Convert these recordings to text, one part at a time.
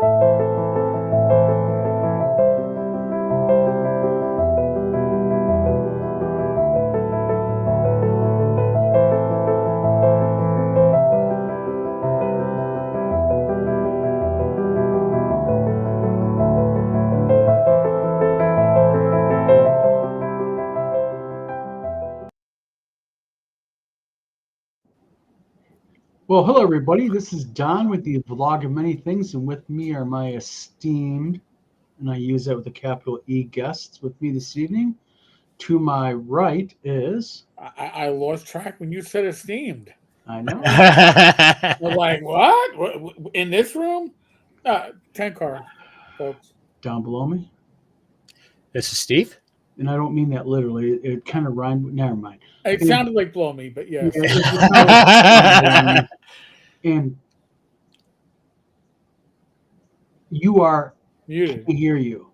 Well, hello everybody. This is Don with the Vlog of Many Things, and with me are my esteemed, and I use that with a capital E, guests with me this evening. To my right is, I lost track when you said esteemed. I know, I was like, what? In this room? 10 card, folks. down below me, This is Steve. and I don't mean that literally. It kind of rhymed. Never mind. It And- sounded like blow me, but yes. Yeah, it sounds like and you are. Muted. Can hear you.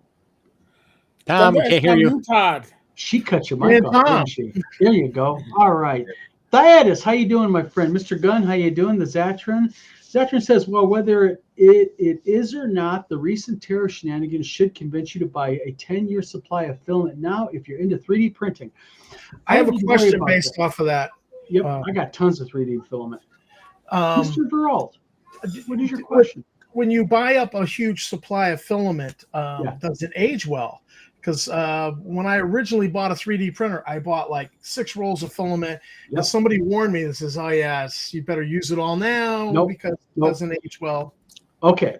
Tom, we That's can't hear from you. Todd. She cut your mic Yeah, off, Tom. didn't she? There you go. All right. Thaddeus, how you doing, my friend? Mr. Gunn, how you doing? The Zatron. Zatron says, well, whether it is or not, the recent terror shenanigans should convince you to buy a 10-year supply of filament now if you're into 3D printing. I have a don't need to worry question about based that. off of that. Yep, I got tons of 3D filament. Mr. Veralt, what is your question? When you buy up a huge supply of filament, Yeah. does it age well? Because when I originally bought a 3D printer, I bought like 6 rolls of filament. Yep. And somebody warned me and says, oh, yes, you better use it all now Nope. because it Nope. doesn't age well. Okay,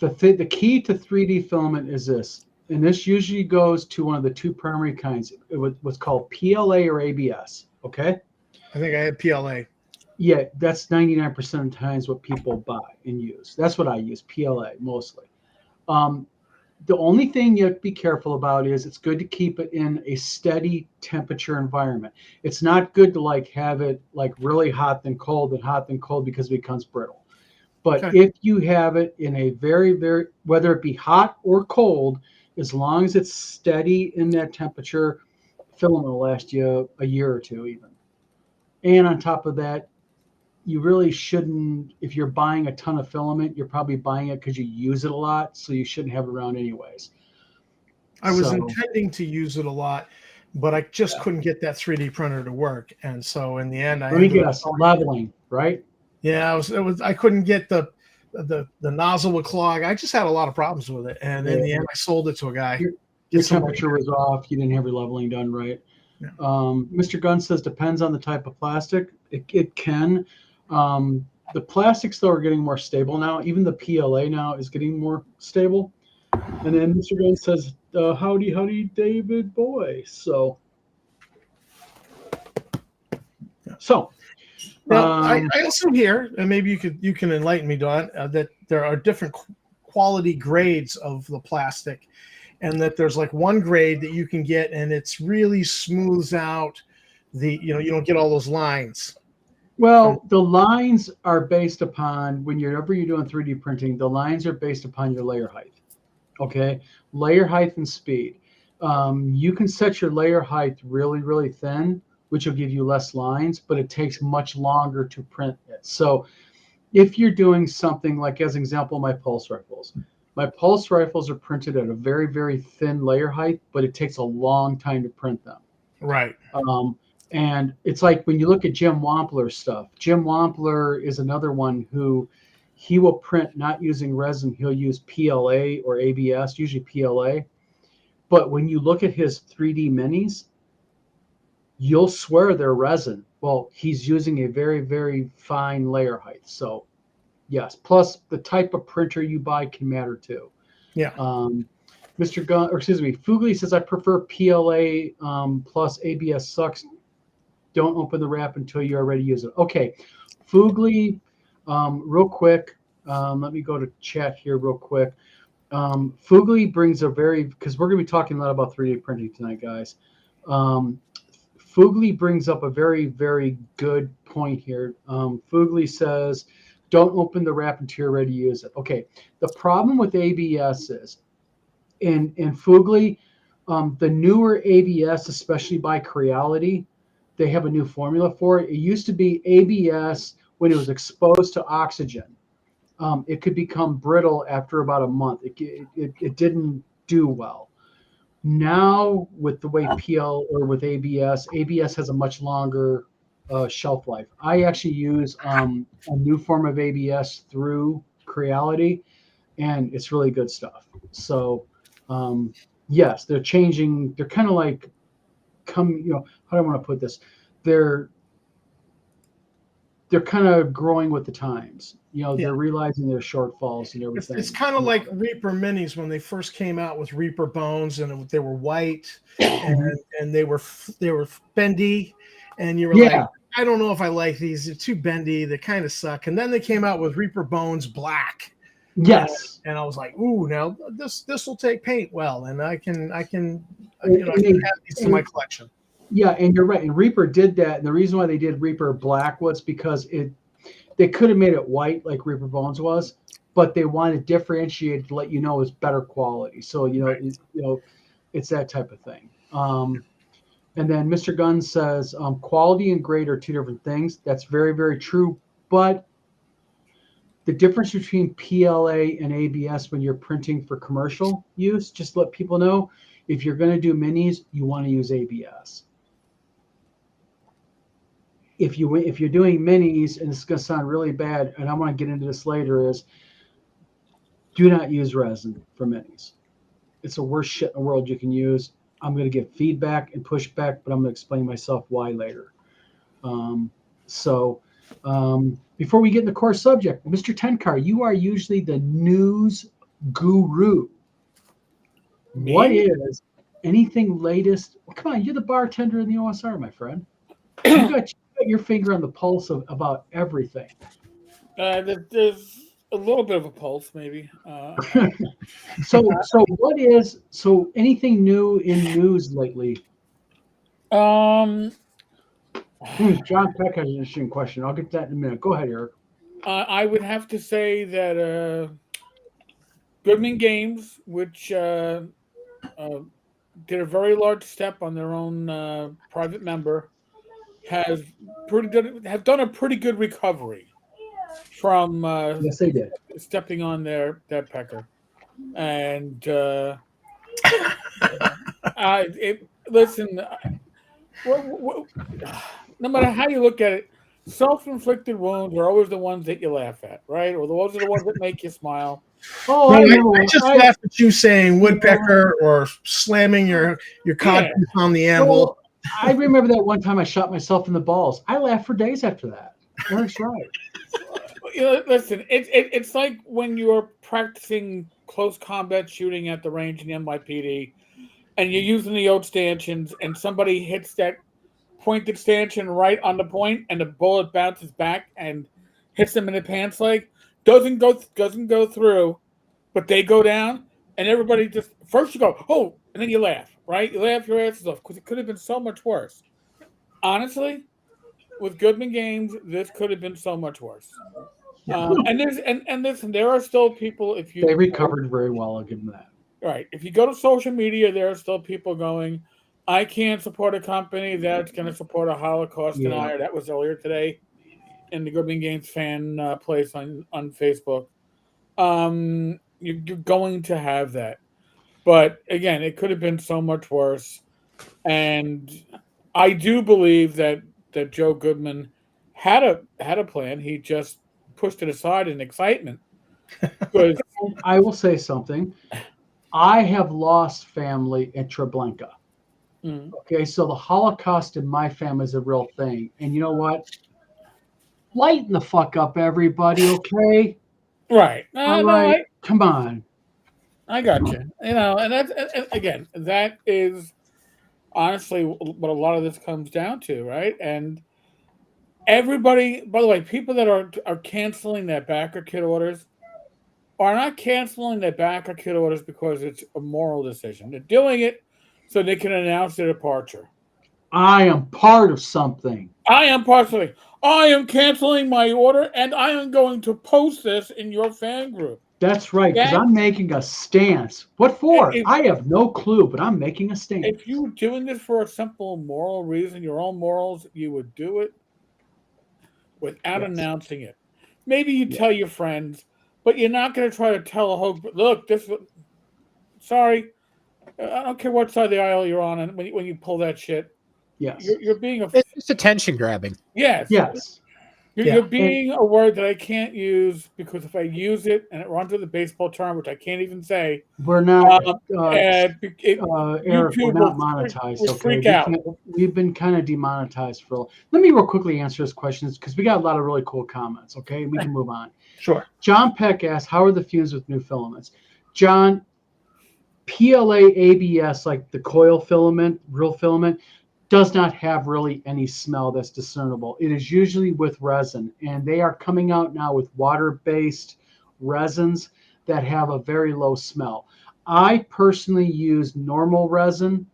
the key to 3D filament is this, and this usually goes to one of the two primary kinds. What's called PLA or ABS. Okay. I think I had PLA. Yeah, that's 99% of the times what people buy and use. That's what I use, PLA mostly. The only thing you have to be careful about is it's good to keep it in a steady temperature environment. It's not good to like have it like really hot then cold and hot then cold because it becomes brittle. But Okay. if you have it in a very, very, whether it be hot or cold, as long as it's steady in that temperature, filament will last you a year or two even. And on top of that, you really shouldn't, if you're buying a ton of filament, you're probably buying it because you use it a lot, so you shouldn't have it around anyways. I was So- intending to use it a lot, but I just couldn't get that 3D printer to work. And so in the end, I Let me ended up- guess, leveling, right? Yeah, I couldn't get the nozzle would clog. I just had a lot of problems with it. And in the end, I sold it to a guy. Your Get somebody- temperature was off. You didn't have your leveling done right. Yeah. Mr. Gunn says depends on the type of plastic. It can. The plastics though are getting more stable now. Even the PLA now is getting more stable. And then Mr. Gunn says, "Howdy, David boy." So Now, um, I also hear, and maybe you can enlighten me, Don, that there are different quality grades of the plastic, and that there's like one grade that you can get, and it's really smooths out you don't get all those lines. well, the lines are based upon whenever you're doing 3D printing, the lines are based upon your layer height. Okay, layer height and speed. You can set your layer height really, really thin, which will give you less lines, but it takes much longer to print it. So if you're doing something like, as an example, my pulse rifles are printed at a very, very thin layer height, but it takes a long time to print them. Right. And it's like when you look at Jim Wampler's stuff, Jim Wampler is another one who he will print not using resin. He'll use PLA or ABS, usually PLA. But when you look at his 3D minis, you'll swear they're resin. Well, he's using a very, very fine layer height. So yes, plus the type of printer you buy can matter too. Yeah. Mr. Gunn, or excuse me, Fugly says I prefer PLA plus ABS sucks. Don't open the wrap until you already use it. Okay, Fugly, real quick. Let me go to chat here real quick. Fugly brings because we're going to be talking a lot about 3D printing tonight, guys. Fugly brings up a very, very good point here. Fugly says, don't open the wrap until you're ready to use it. Okay, the problem with ABS is, in Fugly, the newer ABS, especially by Creality, they have a new formula for it. It used to be ABS when it was exposed to oxygen. it could become brittle after about a month. It didn't do well. Now with the way PL or with ABS has a much longer shelf life. I actually use a new form of ABS through Creality, and it's really good stuff. So yes, they're changing. They're kind of like how do I want to put this? They're kind of growing with the times. They're realizing their shortfalls and everything. It's kind of like Reaper Minis when they first came out with Reaper Bones, and they were white and they were bendy, and you were like, I don't know if I like these. They're too bendy. They kind of suck. And then they came out with Reaper Bones Black. Yes. And I was like, ooh, now this will take paint well, and I can add these to my collection. Yeah, and you're right. And Reaper did that. And the reason why they did Reaper Black was because they could have made it white like Reaper Bones was, but they wanted to differentiate to let you know it's better quality. So it's that type of thing. And then Mr. Gunn says quality and grade are two different things. That's very, very true. But the difference between PLA and ABS when you're printing for commercial use, just let people know, if you're going to do minis, you want to use ABS. If you're doing minis, and it's going to sound really bad, and I want to get into this later, is do not use resin for minis. It's the worst shit in the world you can use. I'm going to give feedback and pushback, but I'm going to explain myself why later. Before we get in the core subject, Mr. Tenkar, you are usually the news guru. Me? What is anything latest? Well, come on, you're the bartender in the OSR, my friend. You got your finger on the pulse of about everything. There's a little bit of a pulse, maybe. So anything new in news lately? Um, John Peck has an interesting question. I'll get that in a minute. Go ahead, Eric. I would have to say that Goodman Games, which did a very large step on their own private member, have done a pretty good recovery from Yes, they did. stepping on their pecker. And listen, no matter how you look at it, self-inflicted wounds are always the ones that you laugh at, right? Or those are the ones that make you smile. Oh, I just laughed at you saying woodpecker or slamming your codpiece on the anvil. Well, I remember that one time I shot myself in the balls. I laughed for days after that. Eric's right. Listen, it's like when you're practicing close combat shooting at the range in the NYPD, and you're using the old stanchions, and somebody hits that pointed stanchion right on the point, and the bullet bounces back and hits them in the pants leg. Doesn't go through, but they go down, and everybody just first you go, oh, and then you laugh, right? You laugh your asses off because it could have been so much worse. Honestly, with Goodman Games, this could have been so much worse. And listen, there are still people. If you they recovered very well, I'll give them that. Right, if you go to social media, there are still people going, I can't support a company that's going to support a Holocaust denier. That was earlier today in the Goodman Games fan place on Facebook. You're going to have that. But again, it could have been so much worse. And I do believe that Joe Goodman had a plan. He just pushed it aside in excitement. I will say something. I have lost family at Treblinka. Okay, so the Holocaust in my family is a real thing. And you know what? Lighten the fuck up, everybody, okay? Right. All right. Come on. I got you. And that's, again, that is honestly what a lot of this comes down to, right? And everybody, by the way, people that are canceling their backer kit orders are not canceling their backer kit orders because it's a moral decision. They're doing it so they can announce their departure. I am part of something. I am part of something. I am canceling my order, and I am going to post this in your fan group. That's right, because I'm making a stance. What for? I have no clue, but I'm making a stance. If you were doing this for a simple moral reason, your own morals, you would do it without announcing it. Maybe you tell your friends, but you're not going to try to tell a whole look. Sorry, I don't care what side of the aisle you're on, and when you pull that shit, Yes. you're being It's just attention grabbing. yes. Yes. You're being a word that I can't use because if I use it and it runs with a baseball term, which I can't even say, We're not, and Eric, we're YouTube not will monetized. will Okay, freak out. we've been kind of demonetized for. Let me real quickly answer this question because we got a lot of really cool comments. Okay, we can move on. Sure. John Peck asked, "How are the fumes with new filaments?" John, PLA ABS, like the coil filament, real filament, does not have really any smell that's discernible. It is usually with resin, and they are coming out now with water-based resins that have a very low smell. I personally use normal resin.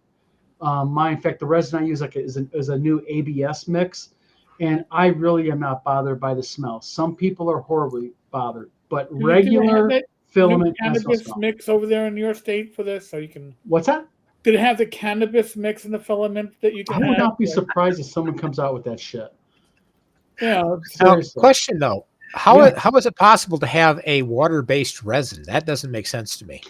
In fact, the resin I use is a new ABS mix, and I really am not bothered by the smell. Some people are horribly bothered, but Do they have regular that filament new has no cannabis smell. mix over there in your state for this, so you can. What's that? Did it have the cannabis mix in the filament that you I can would have? not be surprised if someone comes out with that shit. Yeah, Now, Seriously. question though, how Yeah. how is it possible to have a water-based resin? That doesn't make sense to me.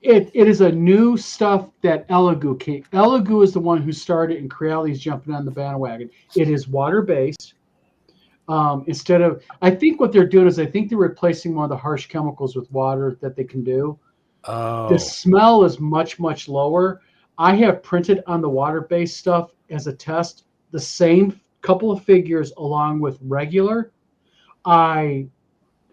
It is a new stuff that Elegoo came. Elegoo is the one who started, and Creality's jumping on the bandwagon. It is water based. Instead of, I think what they're doing is I think they're replacing one of the harsh chemicals with water that they can do. Oh, The smell is much, much lower. I have printed on the water-based stuff as a test the same couple of figures along with regular. I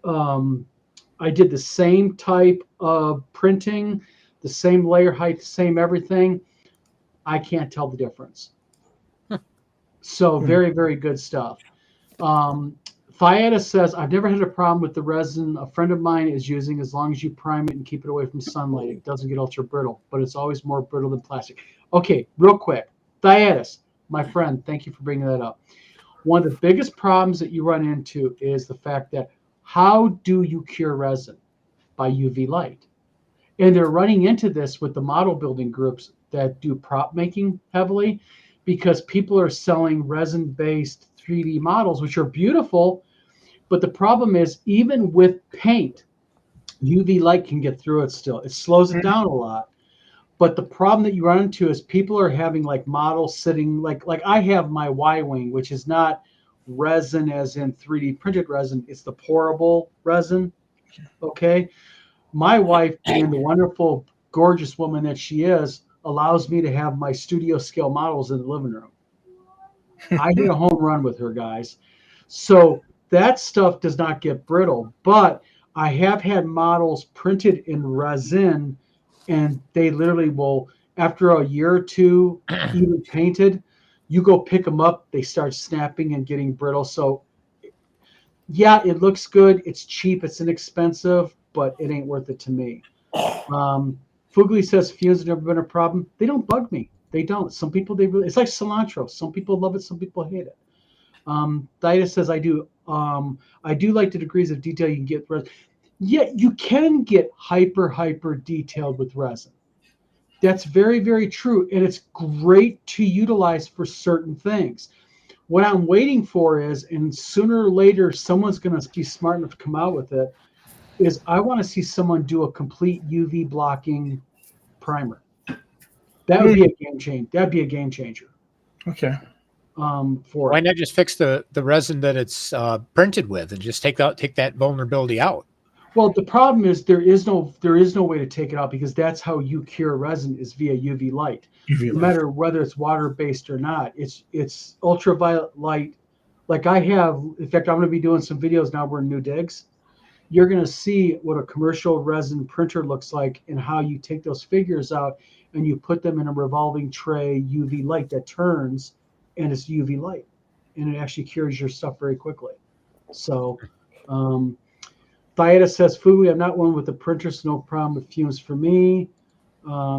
did the same type of printing, the same layer height, same everything. I can't tell the difference. So very, very good stuff. Fiata says, I've never had a problem with the resin a friend of mine is using as long as you prime it and keep it away from sunlight. It doesn't get ultra brittle, but it's always more brittle than plastic. Okay, real quick. Fiatus, my friend, thank you for bringing that up. One of the biggest problems that you run into is the fact that how do you cure resin? By UV light. And they're running into this with the model building groups that do prop making heavily because people are selling resin-based 3D models, which are beautiful. But the problem is, even with paint, UV light can get through it still. It slows it down a lot. But the problem that you run into is people are having like models sitting like I have my Y-Wing, which is not resin as in 3D printed resin. It's the pourable resin. Okay. My wife, being the wonderful, gorgeous woman that she is, allows me to have my studio scale models in the living room. I hit a home run with her, guys. So that stuff does not get brittle, but I have had models printed in resin, and they literally will, after a year or two, even painted, you go pick them up, they start snapping and getting brittle. So yeah, it looks good. It's cheap. It's inexpensive, but it ain't worth it to me. Fugly says fumes have never been a problem. They don't bug me. They don't. Some people, it's like cilantro. Some people love it. Some people hate it. Dias says, I do like the degrees of detail you can get. Yeah, you can get hyper detailed with resin. That's very, very true. And it's great to utilize for certain things. What I'm waiting for is, and sooner or later, someone's going to be smart enough to come out with it, is I want to see someone do a complete UV blocking primer. That would be a game changer. That'd be a game changer. Okay. For why it. not just fix the resin that it's printed with and just take that vulnerability out? Well, the problem is there is no way to take it out because that's how you cure resin is via UV light. No matter whether it's water based or not, it's ultraviolet light. Like I have, in fact, I'm going to be doing some videos now. We're in New Digs. You're going to see what a commercial resin printer looks like and how you take those figures out and you put them in a revolving tray UV light that turns, and it's UV light, and it actually cures your stuff very quickly. So, Dieta says, Fugly, I'm not one with the printer, so no problem with fumes for me.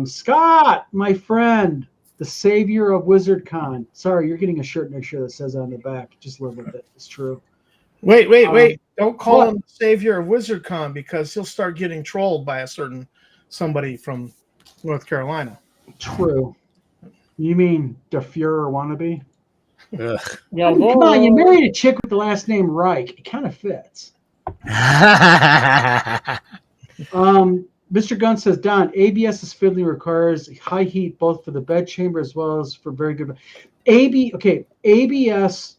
Scott, my friend, the savior of WizardCon. Sorry, you're getting a shirt next year that says on the back. Just live with it. It's true. Wait. Don't call what? him the savior of WizardCon because he'll start getting trolled by somebody from North Carolina. True. You mean the Fuhrer wannabe? Ugh. Yeah, I mean, come on, you married a chick with the last name Reich. It kind of fits. Mr. Gunn says, Don, ABS is fiddly, requires high heat both for the bed chamber as well as for very good. ABS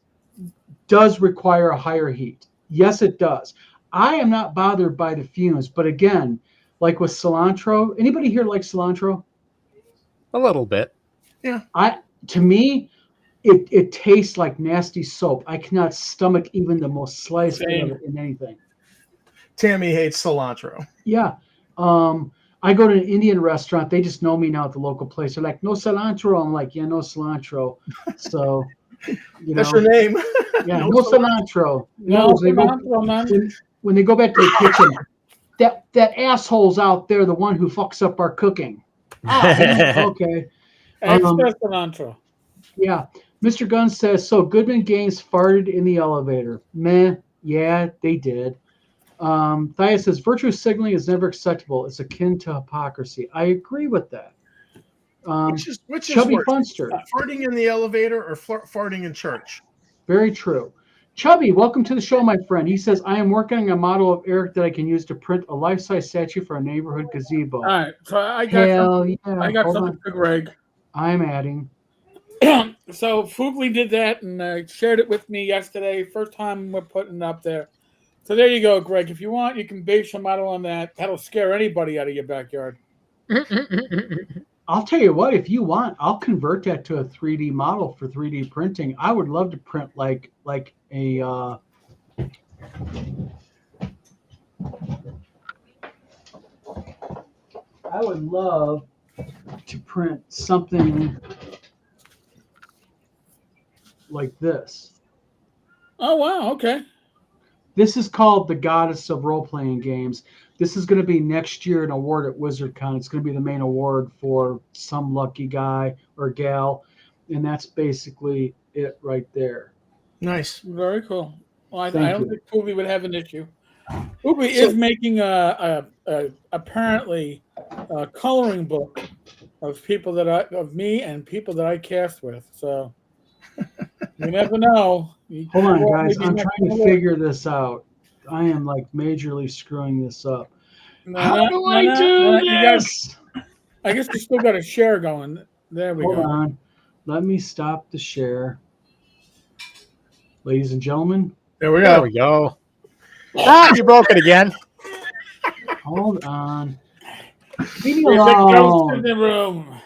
does require a higher heat. Yes, it does. I am not bothered by the fumes, but again, like with cilantro, anybody here like cilantro? A little bit. To me, it tastes like nasty soap. I cannot stomach even the most sliced bit of it in anything. Tammy hates cilantro. Yeah. I go to an Indian restaurant. They just know me now at the local place. They're like, no cilantro. I'm like, yeah, no cilantro. So, That's your name. Yeah, no cilantro. No cilantro, man. When they go back to the kitchen, that asshole's out there, the one who fucks up our cooking. Okay. Extra cilantro. Yeah. Mr. Gunn says, so Goodman Games farted in the elevator. Meh. Yeah, they did. Thea says, virtuous signaling is never acceptable. It's akin to hypocrisy. I agree with that. Which is Chubby worse? Funster. Farting in the elevator or farting in church? Very true. Chubby, welcome to the show, my friend. He says, I am working on a model of Eric that I can use to print a life-size statue for a neighborhood gazebo. All right, so I got something Hold for Greg. I'm adding. So Fugly did that and shared it with me yesterday. First time we're putting it up there. So there you go, Greg. If you want, you can base your model on that. That'll scare anybody out of your backyard. I'll tell you what, if you want, I'll convert that to a 3D model for 3D printing. I would love to print like a I would love to print something like this. Oh wow, okay. This is called the Goddess of Role-Playing Games. This is going to be next year an award at WizardCon. It's going to be the main award for some lucky guy or gal, and that's basically it right there. Nice. Very cool. Well, I Thank don't you. think Fugly would have an issue. Fugly is making apparently a coloring book of people of me and people that I cast with. So you never know. Hold on, guys. I'm trying to figure this out. I am like majorly screwing this up. How do I do this? I guess you still got a share going. There we go. Hold on. Let me stop the share. Ladies and gentlemen. There we There go. we go. Ah, you broke it again. Hold on. Leave me There's a ghost in alone. the room.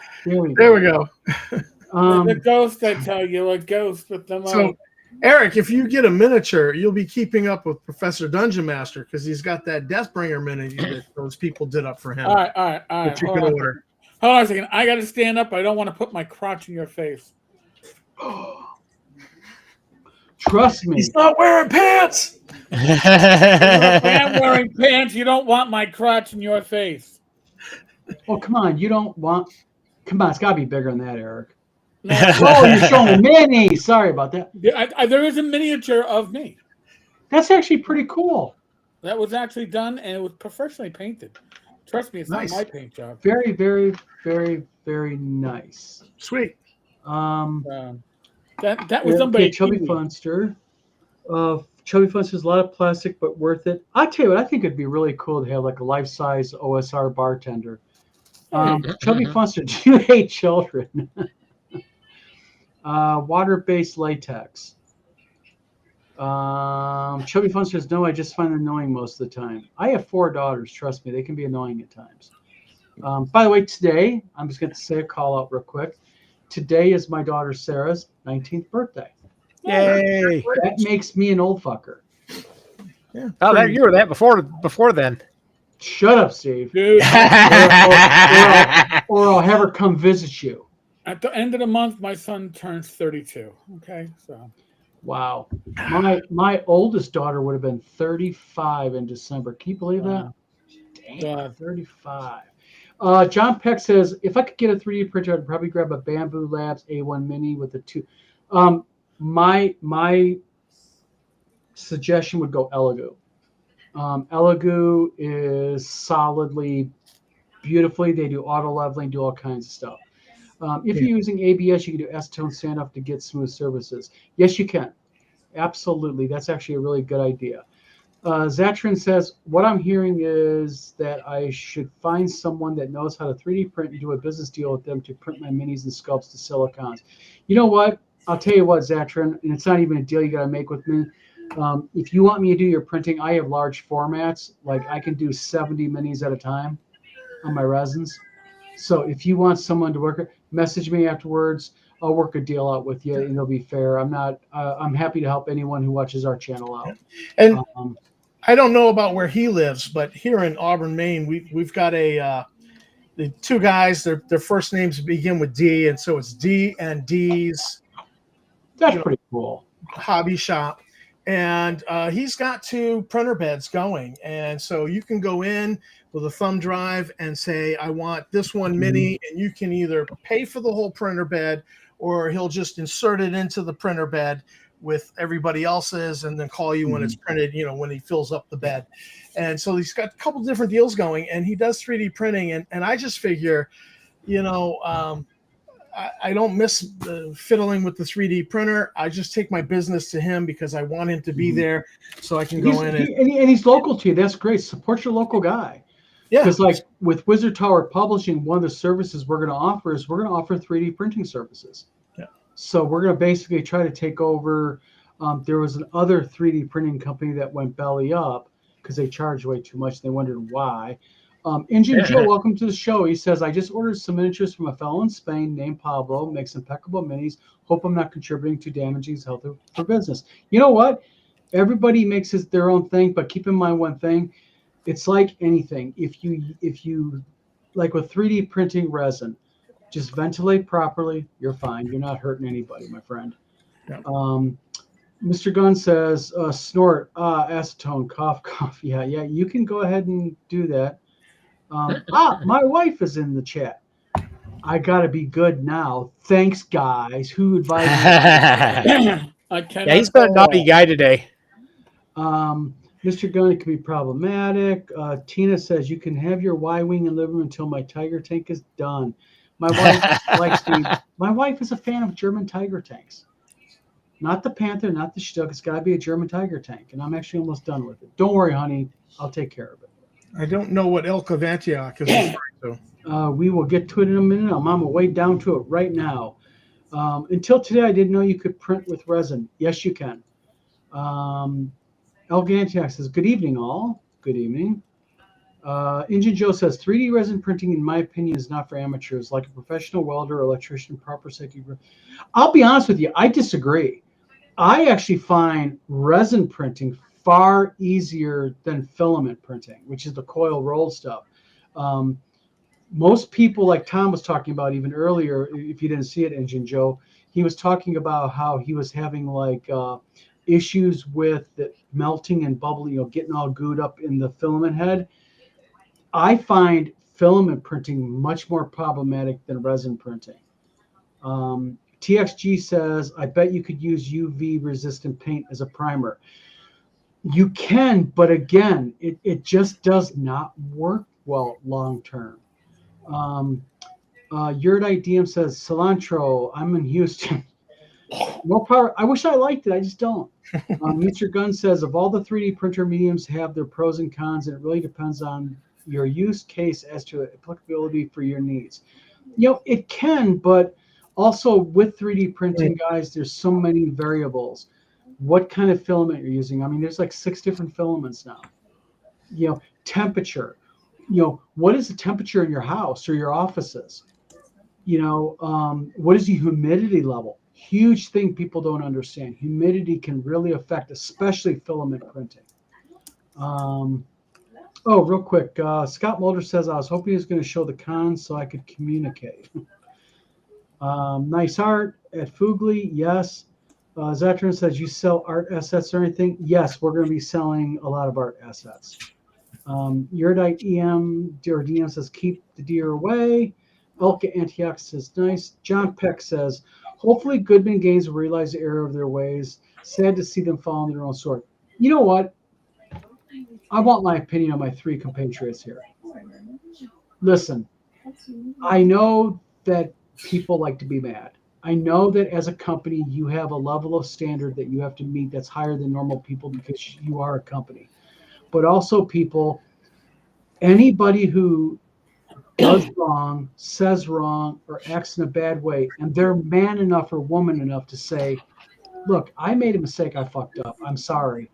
There we go. There's a ghost, I tell you, a ghost with the So, Eric, if you get a miniature, you'll be keeping up with Professor Dungeon Master because he's got that Deathbringer miniature that those people did up for him. All right. That you can order. Hold on a second. I got to stand up. I don't want to put my crotch in your face. Trust me. He's not wearing pants. If I'm wearing pants. You don't want my crotch in your face. Oh, come on. You don't want. Come on. It's got to be bigger than that, Eric. No. Oh, you're showing mini. Sorry about that. There is a miniature of me. That's actually pretty cool. That was actually done, and it was professionally painted. Trust me, it's Nice. not my paint job. Very, very, very, very nice. Sweet. That was done by Okay, a Chubby Kiwi. Funster. Chubby Funster's a lot of plastic, but worth it. I tell you what, I think it'd be really cool to have like a life-size OSR bartender. Chubby Funster, do you hate children? Water-based latex. Chubby Funster says, no, I just find them annoying most of the time. I have 4 daughters. Trust me, they can be annoying at times. By the way, today, I'm just going to say a call out real quick. Today is my daughter Sarah's 19th birthday. Yay. That makes me an old fucker. Yeah. Oh, you were that before then. Shut up, Steve. Dude, Or I'll have her come visit you. at the end of the month, my son turns 32. Okay, so Wow. My oldest daughter would have been 35 in December. Can you believe that? Damn, 35. John Peck says, if I could get a 3D printer, I'd probably grab a Bamboo Labs A1 Mini with the 2. My suggestion would go Elegoo. Elegoo is solidly, beautifully. They do auto leveling, do all kinds of stuff. If you're using ABS, you can do acetone standoff to get smooth surfaces. Yes, you can. Absolutely. That's actually a really good idea. Zatrin says, what I'm hearing is that I should find someone that knows how to 3D print and do a business deal with them to print my minis and sculpts to silicons. You know what? I'll tell you what, Zatrin, and it's not even a deal you got to make with me. If you want me to do your printing, I have large formats. Like I can do 70 minis at a time on my resins. So if you want someone to work it, message me afterwards. I'll work a deal out with you, and it'll be fair. I'm not. I'm happy to help anyone who watches our channel out. And Um, I don't know about where he lives, but here in Auburn, Maine, we've got the two guys. Their first names begin with D, and so it's D and D's that's pretty cool. hobby shop. And he's got 2 printer beds going, and so you can go in with a thumb drive and say, I want this one mini, and you can either pay for the whole printer bed, or he'll just insert it into the printer bed with everybody else's and then call you when it's printed, when he fills up the bed. And so he's got a couple different deals going, and he does 3D printing. And I just figure, I don't miss fiddling with the 3D printer. I just take my business to him because I want him to be there so I can go in and he's local to you. That's great. Support your local guy. Yeah. Because like with Wizard Tower Publishing, one of the services we're going to offer is we're going to offer 3D printing services. Yeah. So we're going to basically try to take over. There was another 3D printing company that went belly up because they charged way too much. They wondered why. Engine Joe, welcome to the show. He says, I just ordered some miniatures from a fellow in Spain named Pablo, makes impeccable minis. Hope I'm not contributing to damaging his health for business. You know what? Everybody makes their own thing, but keep in mind one thing. It's like anything. If you like with 3D printing resin, just ventilate properly. You're fine. You're not hurting anybody, my friend. Yeah. Mr. Gunn says, snort, acetone, cough. Yeah, you can go ahead and do that. My wife is in the chat. I gotta be good now. Thanks, guys. Who advised me? Yeah, he's been a naughty guy today. Mr. Gunn, it can be problematic. Tina says you can have your Y-wing and living room until my Tiger tank is done. My wife likes the. My wife is a fan of German Tiger tanks. Not the Panther, not the Stuck. It's got to be a German Tiger tank, and I'm actually almost done with it. Don't worry, honey. I'll take care of it. I don't know what Elk of Antioch is referring to. We will get to it in a minute. I'm on my way down to it right now. Until today, I didn't know you could print with resin. Yes, you can. Elk Antioch says, good evening, all. Good evening. Engine Joe says, 3D resin printing, in my opinion, is not for amateurs. Like a professional welder or electrician, proper safety. I'll be honest with you. I disagree. I actually find resin printing far easier than filament printing, which is the coil roll stuff. Most people, like Tom was talking about even earlier, if you didn't see it, Engine Joe, he was talking about how he was having like issues with the melting and bubbling, getting all gooed up in the filament head. I find filament printing much more problematic than resin printing. TXG says, I bet you could use UV resistant paint as a primer. You can, but again, it just does not work well long term. Yurdite DM says, cilantro, I'm in Houston. More power. I wish I liked it. I just don't. Mr. Gunn says, of all the 3D printer mediums have their pros and cons, and it really depends on your use case as to applicability for your needs. It can, but also with 3D printing, guys, there's so many variables. What kind of filament you're using? I mean, there's like 6 different filaments now. Temperature. What is the temperature in your house or your offices? What is the humidity level? Huge thing people don't understand. Humidity can really affect, especially filament printing. Real quick, Scott Mulder says, I was hoping he was going to show the cons so I could communicate. Nice art at Fugly, yes. Zatran says, you sell art assets or anything? Yes, we're going to be selling a lot of art assets. Yurdite EM or DM says, keep the deer away. Elka Antioch says, nice. John Peck says, hopefully Goodman Games will realize the error of their ways. Sad to see them fall on their own sword. You know what? I want my opinion on my 3 compatriots here. Listen, I know that people like to be mad. I know that as a company, you have a level of standard that you have to meet that's higher than normal people because you are a company. but also people, anybody who does wrong, says wrong, or acts in a bad way, and they're man enough or woman enough to say, look, I made a mistake, I fucked up, I'm sorry,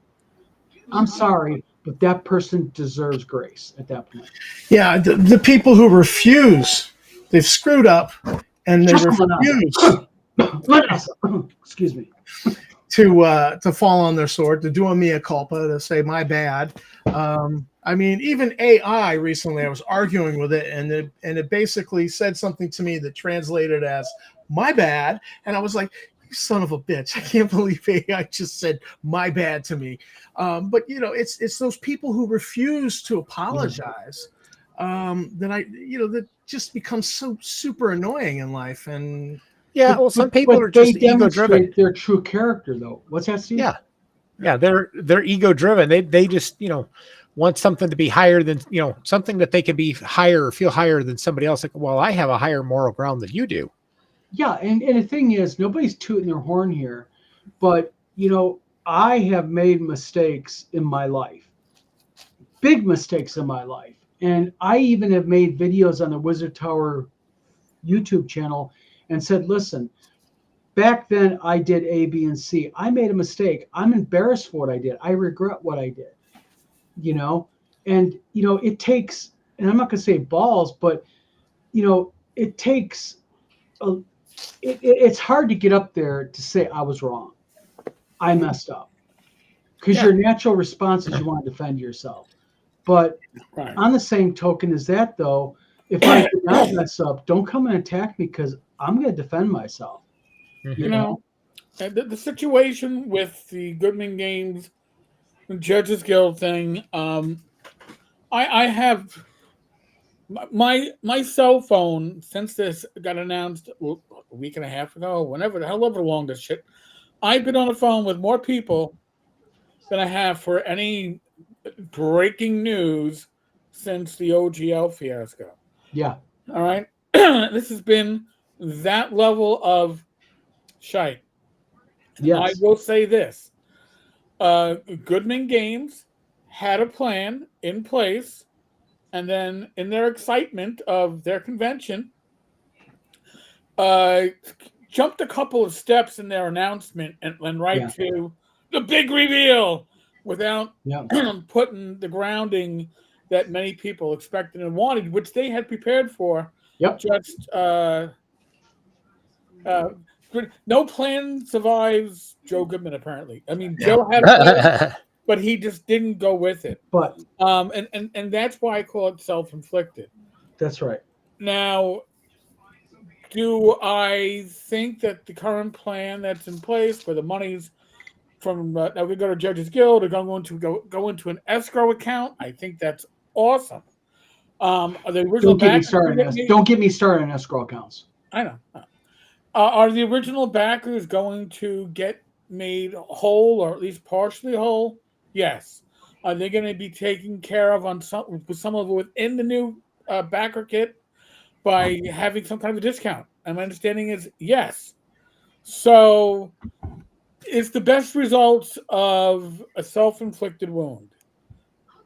but that person deserves grace at that point. Yeah, the people who refuse, they've screwed up, and they Just refuse excuse me. to fall on their sword, to do a mea culpa, to say my bad. I mean, even AI recently, I was arguing with it, and it basically said something to me that translated as my bad, and I was like, you son of a bitch, I can't believe AI just said my bad to me. But you know, it's those people who refuse to apologize that just becomes so super annoying in life. And Yeah, well, some people are they just ego driven. demonstrate their true character, though. What's that, Steve? Yeah, they're ego driven. They just want something to be higher than something that they can be higher or feel higher than somebody else. Like, well, I have a higher moral ground than you do. Yeah, and the thing is, nobody's tooting their horn here, but I have made mistakes in my life, big mistakes in my life, and I even have made videos on the Wizard Tower YouTube channel and said, listen, back then I did A, B, and C. I made a mistake. I'm embarrassed for what I did. I regret what I did. And it takes, and I'm not going to say balls, but it takes it's hard to get up there to say I was wrong, I messed up, because your natural response is you want to defend yourself. But on the same token as that, though, if I did not mess up, don't come and attack me, because I'm going to defend myself. The situation with the Goodman Games Judges Guild thing, I have my cell phone, since this got announced a week and a half ago, however long this shit, I've been on the phone with more people than I have for any breaking news since the OGL fiasco. Yeah. All right. This has been that level of shite. Yes. I will say this. Goodman Games had a plan in place, and then in their excitement of their convention, jumped a couple of steps in their announcement and went to the big reveal without putting the grounding that many people expected and wanted, which they had prepared for. Just no plan survives Joe Goodman, apparently. I mean, Joe had a plan, but he just didn't go with it. But and that's why I call it self-inflicted. That's right. Now, do I think that the current plan that's in place, where the money's from now we go to Judges Guild, are going to go into an escrow account? I think that's awesome. The original don't get me started on escrow accounts. I know. Are the original backers going to get made whole, or at least partially whole? Yes. Are they going to be taken care of on some of it within the new backer kit by having some kind of a discount? And my understanding is yes. So it's the best results of a self-inflicted wound.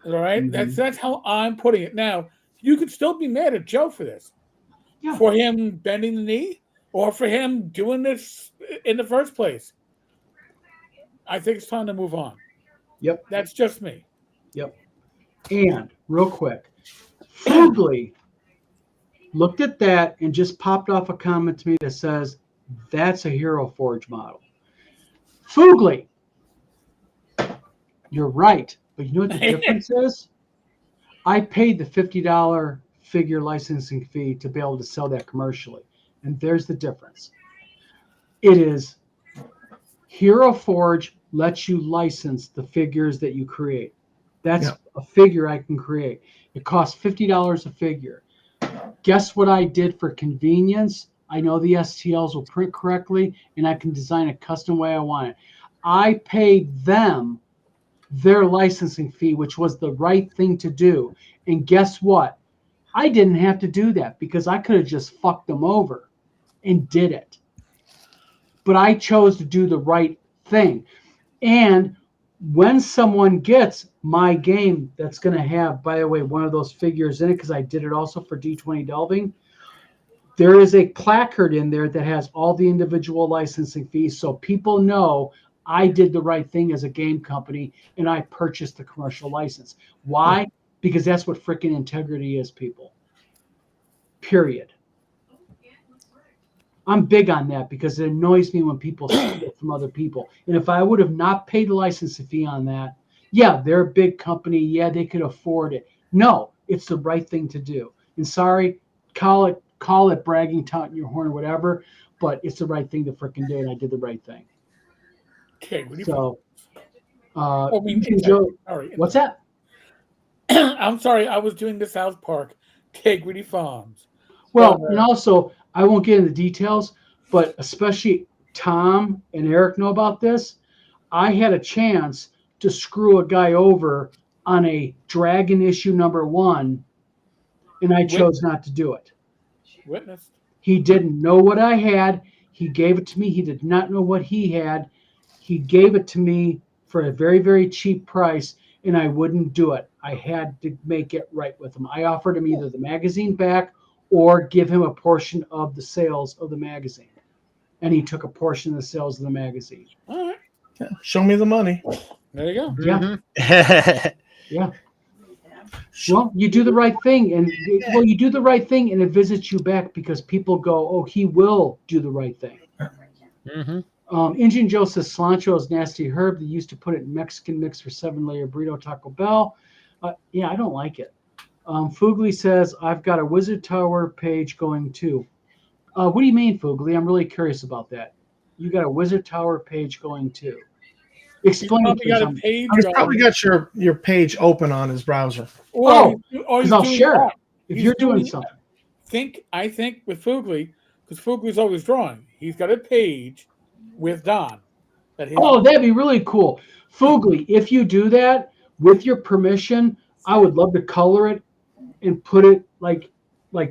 All right? Mm-hmm. That's how I'm putting it. Now, you could still be mad at Joe for this. Yeah. For him bending the knee, or for him doing this in the first place. I think it's time to move on. Yep. That's just me. Yep. And real quick, Fugly looked at that and just popped off a comment to me that says, that's a Hero Forge model. Fugly, you're right. But you know what the difference is? I paid the $50 figure licensing fee to be able to sell that commercially. And there's the difference. It is Hero Forge lets you license the figures that you create. That's a figure I can create. It costs $50 a figure. Guess what I did for convenience? I know the STLs will print correctly, and I can design a custom way I want it. I paid them their licensing fee, which was the right thing to do. And guess what? I didn't have to do that, because I could have just fucked them over and did it. But I chose to do the right thing. And when someone gets my game that's going to have, by the way, one of those figures in it, because I did it also for D20 Delving. There is a placard in there that has all the individual licensing fees, so people know I did the right thing as a game company and I purchased the commercial license. Why? Because that's what freaking integrity is, people. Period. I'm big on that because it annoys me when people steal it from other people. And if I would have not paid the licensing fee on that, yeah, they're a big company. Yeah, they could afford it. No, it's the right thing to do. And sorry, call it bragging, touting your horn, or whatever, but it's the right thing to freaking do, and I did the right thing. Okay, what do you So, Joe, sorry. What's that? I'm sorry, I was doing the South Park Integrity Farms. Well, and also, I won't get into details, but especially Tom and Eric know about this. I had a chance to screw a guy over on a Dragon issue #1, and I chose not to do it. Witness. He didn't know what I had. He gave it to me. He did not know what he had. He gave it to me for a very, very cheap price, and I wouldn't do it. I had to make it right with him. I offered him either the magazine back or give him a portion of the sales of the magazine. And he took a portion of the sales of the magazine. All right. Yeah. Show me the money. There you go. Yeah. Mhm. Yeah. Well, you do the right thing, and you do the right thing, and it visits you back because people go, "Oh, he will do the right thing." Mhm. Indian Joe says cilantro is nasty herb. They used to put it in Mexican mix for 7-layer burrito Taco Bell. Yeah, I don't like it. Foogly says, I've got a Wizard Tower page going too. What do you mean, Foogly? I'm really curious about that. You got a Wizard Tower page going too. Explain it, He's got a please. page. He's probably got your page open on his browser. Because I'll share it if you're doing something. I think with Foogly, because Foogly's always drawing, he's got a page with Don. That'd be really cool. Foogly, if you do that, with your permission, I would love to color it and put it like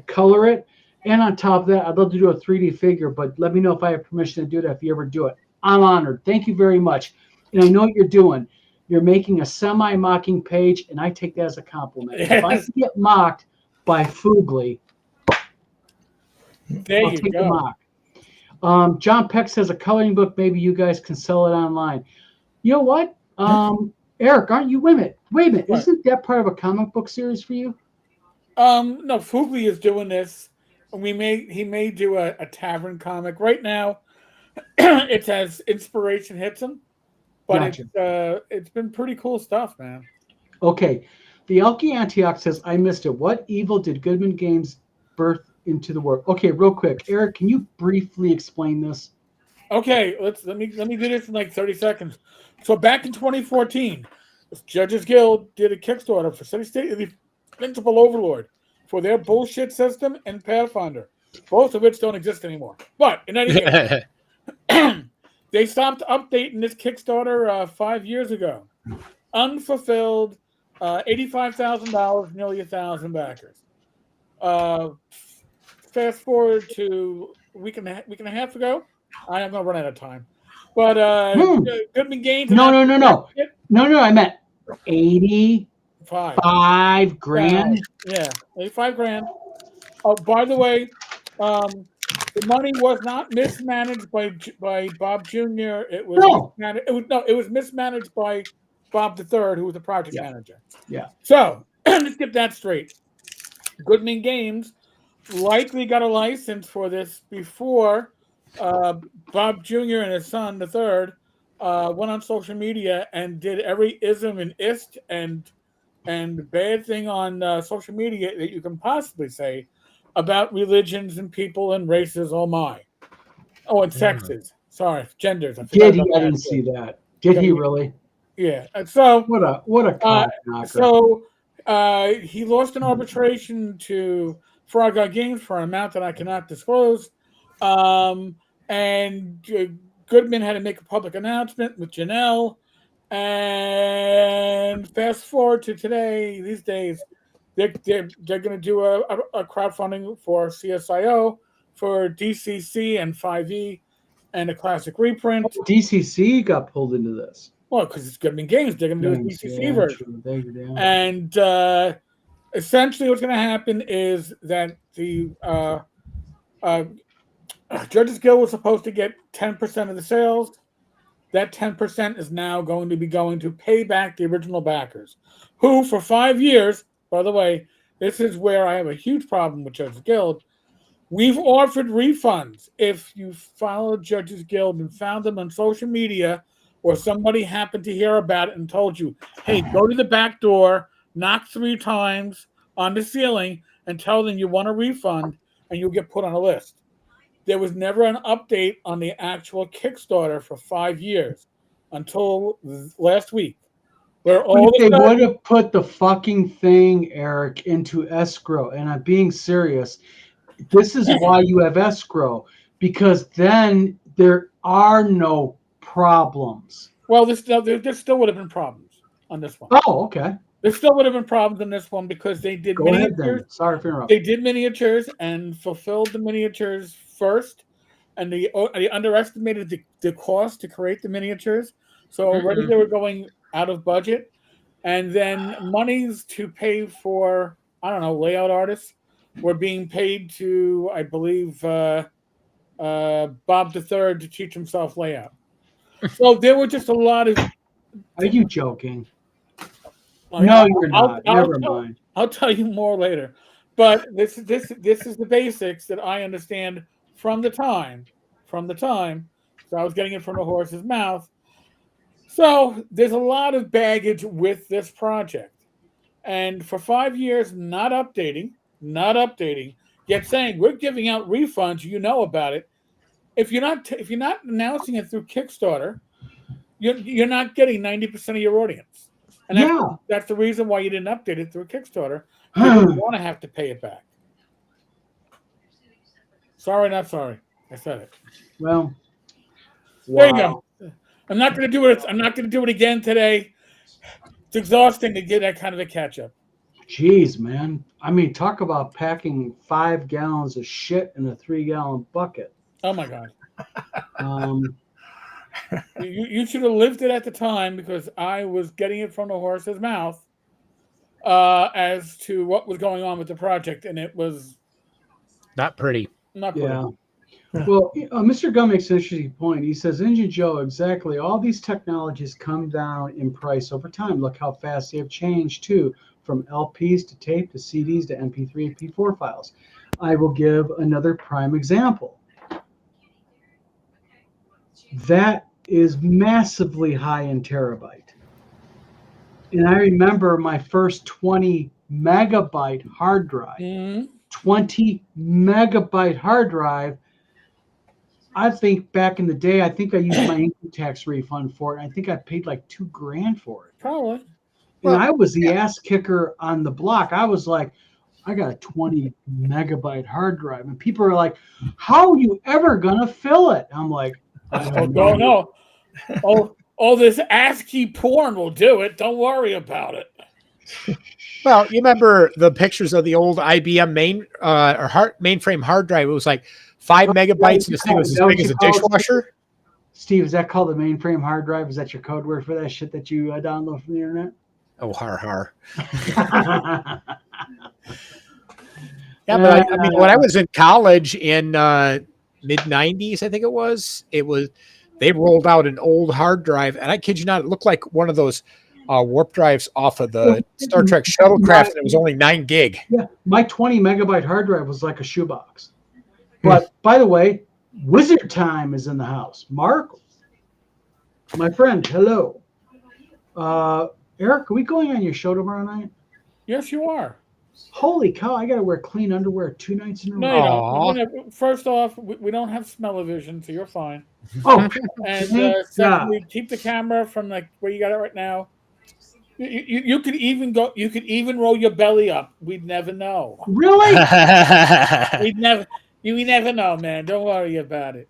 color it. And on top of that, I'd love to do a 3D figure, but let me know if I have permission to do that if you ever do it. I'm honored. Thank you very much. And I know what you're doing. You're making a semi-mocking page, and I take that as a compliment. If I can get mocked by Foogly, I'll take the mock. John Peck says a coloring book. Maybe you guys can sell it online. You know what? Eric, aren't you? Wait a minute. What? Isn't that part of a comic book series for you? No, Foogly is doing this. He may do a tavern comic right now. It's as inspiration hits him, but gotcha. It's been pretty cool stuff, man. Okay, the Elkie Antioch says I missed it. What evil did Goodman Games birth into the world? Okay, real quick, Eric, can you briefly explain this? Okay, let me do this in like 30 seconds. So back in 2014, the Judges Guild did a Kickstarter for City State of the Principal Overlord for their bullshit system and Pathfinder, both of which don't exist anymore. But in any case, they stopped updating this Kickstarter 5 years ago. Unfulfilled, $85,000, nearly 1,000 backers. Fast forward to a week and a half ago. I am going to run out of time. But Goodman Games. No. I meant 85 grand. Yeah, 85 grand. Oh, by the way, the money was not mismanaged by Bob Jr. It was mismanaged by Bob III, who was the project manager. Yeah. So let's get that straight. Goodman Games likely got a license for this before Bob Jr. and his son, the third, went on social media and did every ism and ist and bad thing on social media that you can possibly say about religions and people and races. Oh my! Oh, and sexes. Sorry, genders. Did he? I didn't see that. Did he really? Yeah. And so what a cock knocker. So he lost an arbitration to Frog Eye Games for an amount that I cannot disclose. And Goodman had to make a public announcement with Janelle. And fast forward to today, these days, they're going to do a crowdfunding for CSIO, for DCC and 5e, and a classic reprint. DCC got pulled into this. Well, because it's going to be games. They're going to do a DCC Yeah, version. true. Yeah. And essentially what's going to happen is that the Judges Guild was supposed to get 10% of the sales. That 10% is now going to be going to pay back the original backers, who for 5 years, by the way, this is where I have a huge problem with Judges Guild. We've offered refunds if you followed Judges Guild and found them on social media, or somebody happened to hear about it and told you, hey, go to the back door, knock 3 times on the ceiling, and tell them you want a refund, and you'll get put on a list. There was never an update on the actual Kickstarter for 5 years until last week. Where all If they would have put the fucking thing, Eric, into escrow, and I'm being serious, this is why you have escrow, because then there are no problems. Well, there still would have been problems on this one. Oh, okay. There still would have been problems in this one because they did Go ahead miniatures. then. Sorry for interrupting. They did miniatures and fulfilled the miniatures first, and they underestimated the cost to create the miniatures. So already they were going out of budget, and then monies to pay for, I don't know, layout artists were being paid to, I believe, Bob III to teach himself layout. So there were just a lot of. Are you joking? No, you're not. Never mind. I'll tell you more later. But this is the basics that I understand from the time. So I was getting it from the horse's mouth. So there's a lot of baggage with this project. And for 5 years, not updating, yet saying we're giving out refunds, you know about it. If you're not announcing it through Kickstarter, you're not getting 90% of your audience. And that's the reason why you didn't update it through Kickstarter. You don't want to have to pay it back. Sorry, not sorry. I said it. Well, there you go. I'm not going to do it. I'm not going to do it again today. It's exhausting to get that kind of a catch up. Jeez, man. I mean, talk about packing 5 gallons of shit in a 3-gallon bucket. Oh my God. You should have lived it at the time, because I was getting it from the horse's mouth as to what was going on with the project, and it was not pretty. Not pretty. Yeah. Well, Mr. Gunn makes an interesting point. He says, Engine Joe, exactly. All these technologies come down in price over time. Look how fast they have changed, too, from LPs to tape to CDs to MP3 and P4 files. I will give another prime example. That is massively high in terabyte. And I remember my first 20 megabyte hard drive. Mm-hmm. 20 megabyte hard drive. I think back in the day, I think I used my income tax refund for it. I think I paid like $2,000 for it. Probably. And I was the ass kicker on the block. I was like, I got a 20 megabyte hard drive. And people are like, how are you ever going to fill it? I'm like, I don't know. All this ASCII porn will do it. Don't worry about it. Well, you remember the pictures of the old IBM mainframe hard drive? It was like 5 megabytes, and this thing was as big as a dishwasher. Steve, is that called the mainframe hard drive? Is that your code word for that shit that you download from the internet? Oh, har. Yeah, but I mean, when I was in college in mid 90s, I think it was they rolled out an old hard drive, and I kid you not, it looked like one of those warp drives off of the Star Trek shuttlecraft, and it was only 9 gig. Yeah, my 20 megabyte hard drive was like a shoebox. But by the way, Wizard Time is in the house. Mark, my friend, hello. Eric, are we going on your show tomorrow night? Yes, you are. Holy cow, I got to wear clean underwear 2 nights in a row. No, you don't. First off, we don't have smell-o-vision, so you're fine. Oh, and secondly, keep the camera from like where you got it right now. You could even go. You could even roll your belly up. We'd never know. Really? We never know, man. Don't worry about it.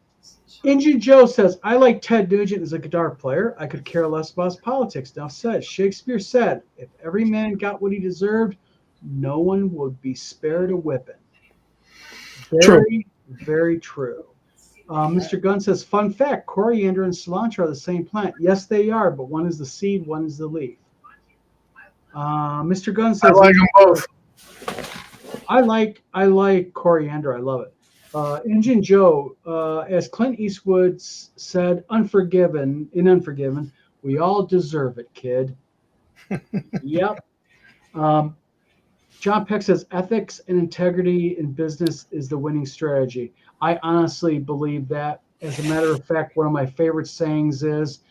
Engine Joe says, I like Ted Nugent as a guitar player. I could care less about his politics. Now said, Shakespeare said, if every man got what he deserved, no one would be spared a whipping. Very, very true. Mr. Gunn says, fun fact, coriander and cilantro are the same plant. Yes, they are, but one is the seed, one is the leaf. Mr. Gunn I says, like them both. I like coriander. I love it. Injun Joe, as Clint Eastwood said, Unforgiven, we all deserve it, kid. Yep. John Peck says, ethics and integrity in business is the winning strategy. I honestly believe that. As a matter of fact, one of my favorite sayings is,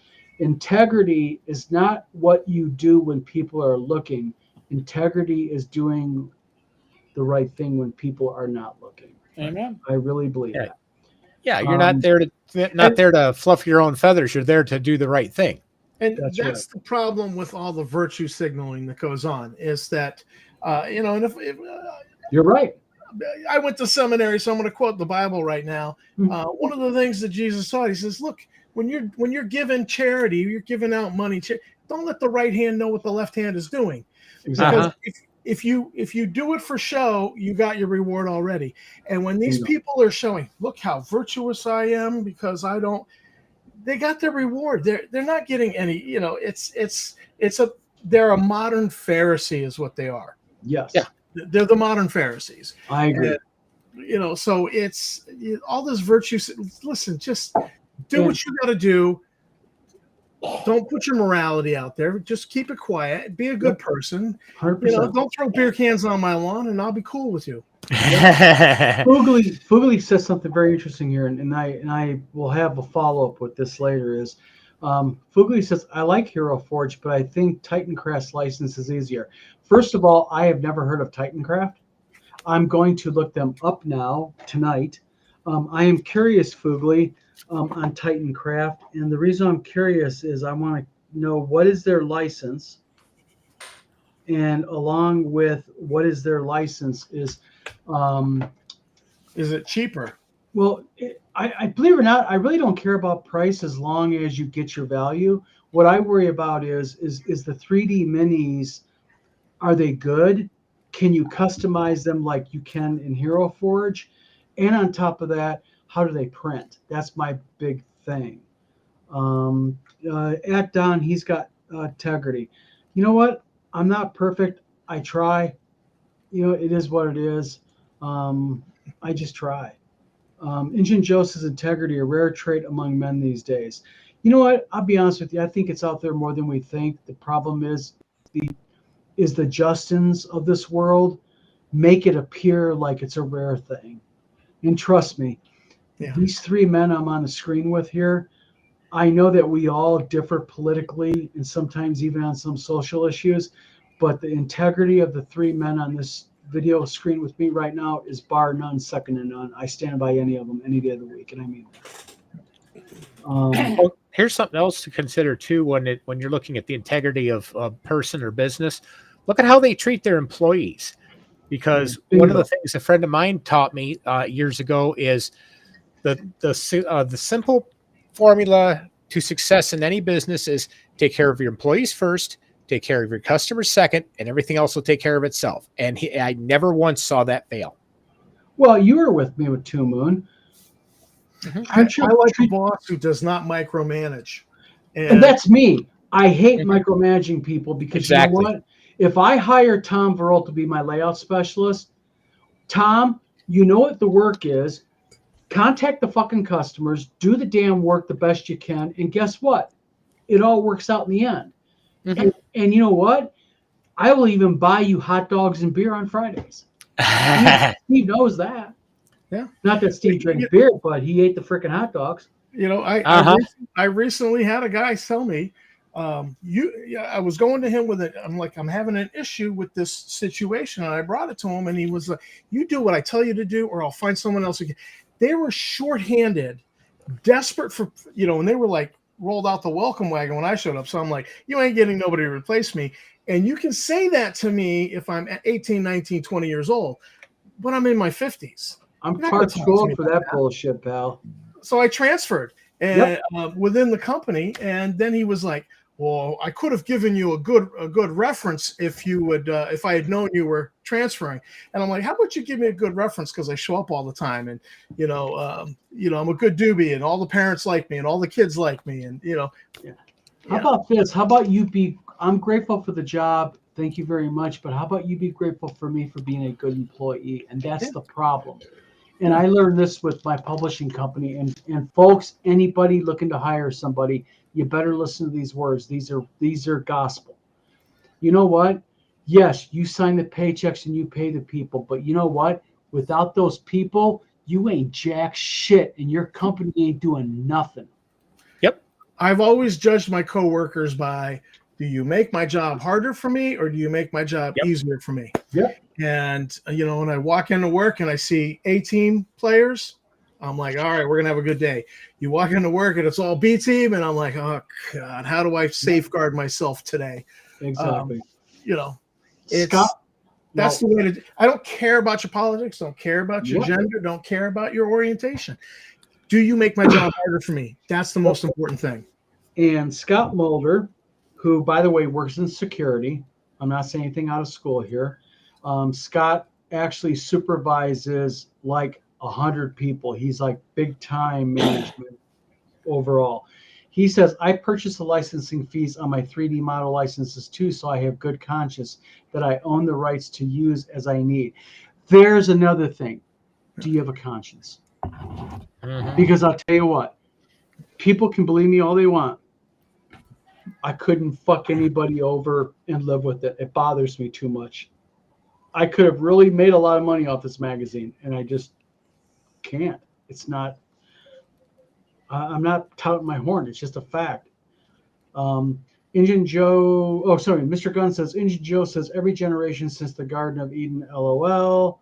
integrity is not what you do when people are looking. Integrity is doing the right thing when people are not looking. Amen. I really believe Yeah. that. Yeah, you're not there to fluff your own feathers. You're there to do the right thing. And That's that's the problem with all the virtue signaling that goes on is that, and if You're right. I went to seminary, so I'm going to quote the Bible right now. One of the things that Jesus taught, he says, look, when you're giving charity, you're giving out money, don't let the right hand know what the left hand is doing. Because if you do it for show, you got your reward already. And when these people are showing, look how virtuous I am because I don't, they got their reward. They're not getting any, they're a modern Pharisee is what they are. Yes. Yeah. They're the modern Pharisees. I agree. And, so it's all this virtue. Listen, just do what you got to do. Don't put your morality out there. Just keep it quiet. Be a good person. 100%. Don't throw beer cans on my lawn, and I'll be cool with you. Fugly says something very interesting here, and I will have a follow up with this later. Is Fugly says, I like Hero Forge, but I think Titancraft's license is easier. First of all, I have never heard of Titancraft. I'm going to look them up now tonight. I am curious, Fugly, on Titancraft, and the reason I'm curious is I want to know what is their license, and along with what is their license is it cheaper? Well, I believe it or not, I really don't care about price as long as you get your value. What I worry about is the 3D minis. Are they good? Can you customize them like you can in Hero Forge? And on top of that, how do they print? That's my big thing. At Don, he's got integrity. You know what? I'm not perfect. I try. It is what it is. I just try. Injun Joe says integrity, a rare trait among men these days. You know what? I'll be honest with you. I think it's out there more than we think. The problem is the Justins of this world make it appear like it's a rare thing. And trust me, these three men I'm on the screen with here, I know that we all differ politically and sometimes even on some social issues, but the integrity of the three men on this video screen with me right now is bar none, second to none. I stand by any of them any day of the week, and I mean well, here's something else to consider too when you're looking at the integrity of a person or business. Look at how they treat their employees, because one of the things a friend of mine taught me years ago is the simple formula to success in any business is take care of your employees first, take care of your customers second, and everything else will take care of itself. And I never once saw that fail. Well, you were with me with Two Moon. I like a boss who does not micromanage. And that's me. I hate micromanaging people because you know what? If I hire Tom Verrill to be my layout specialist, Tom, you know what the work is. Contact the fucking customers, do the damn work the best you can, and guess what? It all works out in the end. And you know what? I will even buy you hot dogs and beer on Fridays. Steve knows that. Yeah. Not that Steve drank beer, but he ate the freaking hot dogs. I recently had a guy tell me, I was going to him with it. I'm having an issue with this situation, and I brought it to him, and he was like, "You do what I tell you to do, or I'll find someone else." They were shorthanded, desperate for, and they were like rolled out the welcome wagon when I showed up. So I'm like, you ain't getting nobody to replace me. And you can say that to me if I'm 18, 19, 20 years old, but I'm in my 50s. I'm part too old for that bullshit, pal. So I transferred and within the company. And then he was like, well, I could have given you a good reference if you would if I had known you were transferring. And I'm like, how about you give me a good reference because I show up all the time, and I'm a good doobie, and all the parents like me, and all the kids like me, and How about this? How about you be? I'm grateful for the job. Thank you very much. But how about you be grateful for me for being a good employee? And that's the problem. And I learned this with my publishing company. And folks, anybody looking to hire somebody, you better listen to these words. These are gospel. You know what? Yes, you sign the paychecks and you pay the people. But you know what? Without those people, you ain't jack shit, and your company ain't doing nothing. I've always judged my coworkers by, do you make my job harder for me or do you make my job easier for me? Yep. And, when I walk into work and I see A-team players, I'm like, all right, we're going to have a good day. You walk into work and it's all B-team, and I'm like, oh, God, how do I safeguard myself today? Exactly. That's the way to. I don't care about your politics. Don't care about your gender. Don't care about your orientation. Do you make my job harder for me? That's the most important thing. And Scott Mulder, who, by the way, works in security. I'm not saying anything out of school here. Scott actually supervises like 100 people. He's like big time management overall. He says, I purchase the licensing fees on my 3D model licenses too, so I have good conscience that I own the rights to use as I need. There's another thing. Do you have a conscience? Because I'll tell you what, people can believe me all they want. I couldn't fuck anybody over and live with it. It bothers me too much. I could have really made a lot of money off this magazine, and I just can't. It's not. I'm not touting my horn. It's just a fact. Injun Joe. Oh, sorry. Mr. Gunn says Injun Joe says every generation since the Garden of Eden. LOL.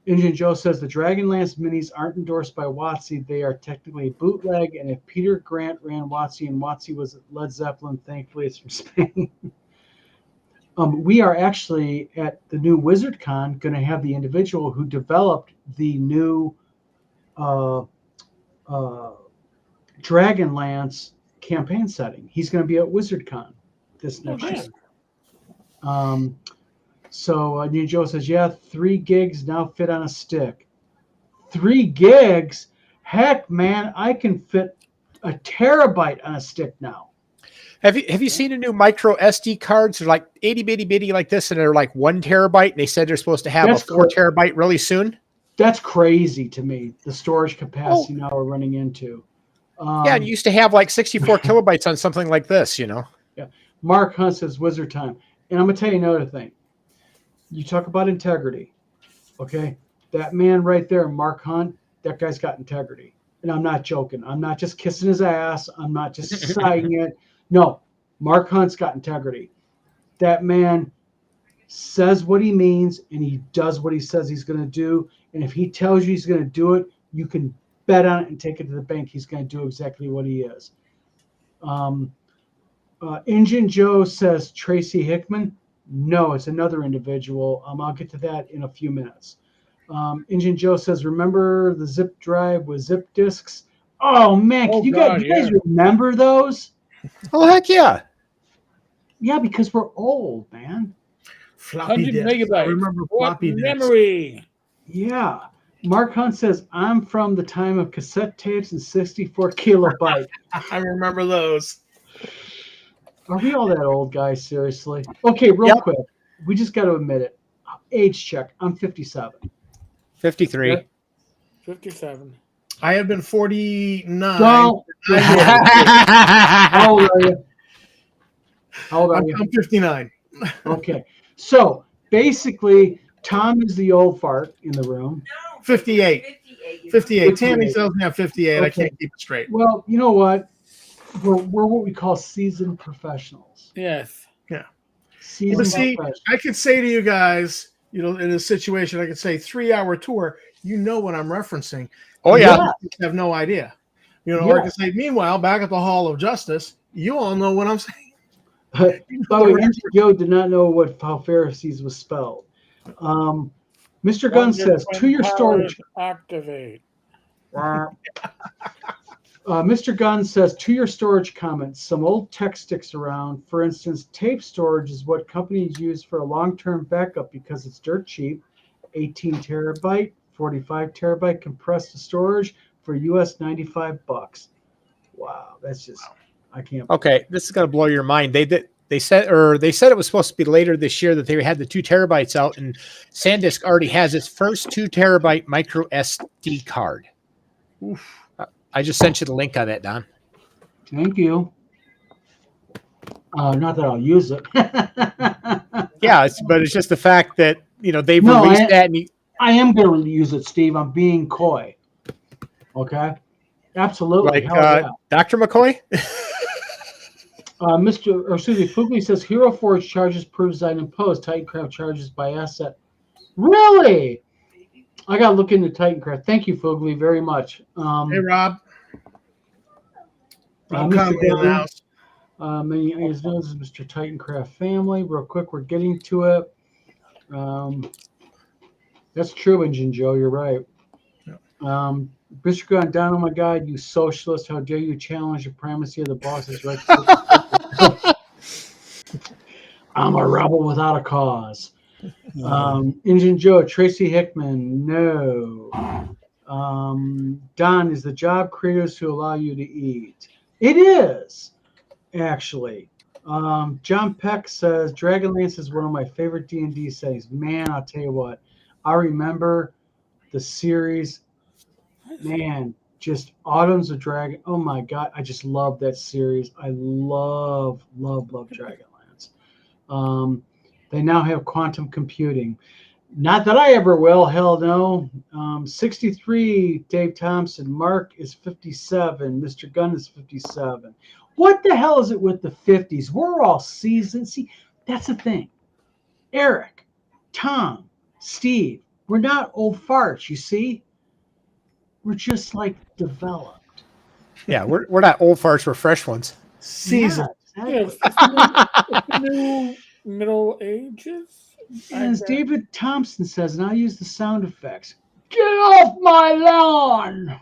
Injun Joe says the Dragonlance minis aren't endorsed by WotC. They are technically bootleg. And if Peter Grant ran WotC and WotC was Led Zeppelin, thankfully it's from Spain. We are actually at the new WizardCon going to have the individual who developed the new Dragonlance campaign setting. He's going to be at WizardCon this next year. So New Joe says, yeah, 3 gigs now fit on a stick. 3 gigs? Heck, man, I can fit a terabyte on a stick now. Have you seen the new micro SD cards? They're like itty bitty like this, and they're like 1 terabyte. And they said they're supposed to have a 4 terabyte really soon. That's crazy to me. The storage capacity now we're running into. Yeah, and you used to have like 64 kilobytes on something like this, Yeah. Mark Hunt says Wizard Time, and I'm gonna tell you another thing. You talk about integrity, okay? That man right there, Mark Hunt, that guy's got integrity. And I'm not joking. I'm not just kissing his ass. I'm not just saying it. No, Mark Hunt's got integrity. That man says what he means, and he does what he says he's going to do. And if he tells you he's going to do it, you can bet on it and take it to the bank. He's going to do exactly what he is. Injun Joe says Tracy Hickman. No, it's another individual. I'll get to that in a few minutes. Injun Joe says, remember the zip drive with zip disks? Oh, man. You guys remember those? Oh, heck yeah. Yeah, because we're old, man. Floppy disks. I remember floppy disks. Memory. Yeah. Mark Hunt says, I'm from the time of cassette tapes and 64 kilobyte. I remember those. Are we all that old, guys? Seriously? Okay, real quick. We just got to admit it. Age check. I'm 57. 53. 57. I have been 49. Well, how old are you? How old are you? I'm 59. Okay. So basically, Tom is the old fart in the room. 58. 58. Tammy tells me I'm 58. Okay. I can't keep it straight. Well, you know what? We're what we call seasoned professionals. Yes. Yeah. Seasoned professionals. I could say to you guys, in a situation, I could say 3-hour tour. You know what I'm referencing. Oh, yeah. You have no idea. Or I could say, meanwhile, back at the Hall of Justice, you all know what I'm saying. By the way, Joe did not know how Pharisees was spelled. Mr. Gunn says, to your storage. Activate. Mr. Gunn says, to your storage comments, some old tech sticks around. For instance, tape storage is what companies use for a long-term backup because it's dirt cheap. 18 terabyte, 45 terabyte compressed storage for US $95. Wow, that's just I can't. Okay, this is gonna blow your mind. They said it was supposed to be later this year that they had the 2 terabytes out, and SanDisk already has its first 2 terabyte micro SD card. Oof. I just sent you the link on that, Don. Thank you. Not that I'll use it. Yeah, but it's just the fact that they've No, released that. And I am going to use it, Steve. I'm being coy. Okay. Absolutely. like Hell yeah. Dr. McCoy. Fugly says Hero Forge charges per design imposed. Titancraft charges by asset. Really? I got to look into Titancraft. Thank you, Fugly, very much. Hey, Rob. I'm Mr. coming in the Gunn, house. many knows as Mr. Titancraft family. Real quick, we're getting to it. That's true, Engine Joe. You're right. Yeah. Mr. Gunn, down on my God, you socialist. How dare you challenge the primacy of the boss's right? I'm a rebel without a cause. Engine Joe, Tracy Hickman, no. Don, is the job creators who allow you to eat? It is, actually. John Peck says Dragonlance is one of my favorite D&D settings. Man, I'll tell you what. I remember the series. Man, just Autumns of Dragon. Oh my God, I just love that series. I love Dragonlance. They now have quantum computing. Not that I ever will. Hell no. 63, Dave Thompson. Mark is 57. Mr. Gunn is 57. What the hell is it with the 50s? We're all seasoned. See, that's the thing. Eric, Tom, Steve, we're not old farts, you see? We're just like developed. Yeah, we're not old farts, we're fresh ones. Season. Yeah, Yeah, exactly. it's the new Middle Ages. And as David Thompson says, and I use the sound effects, get off my lawn.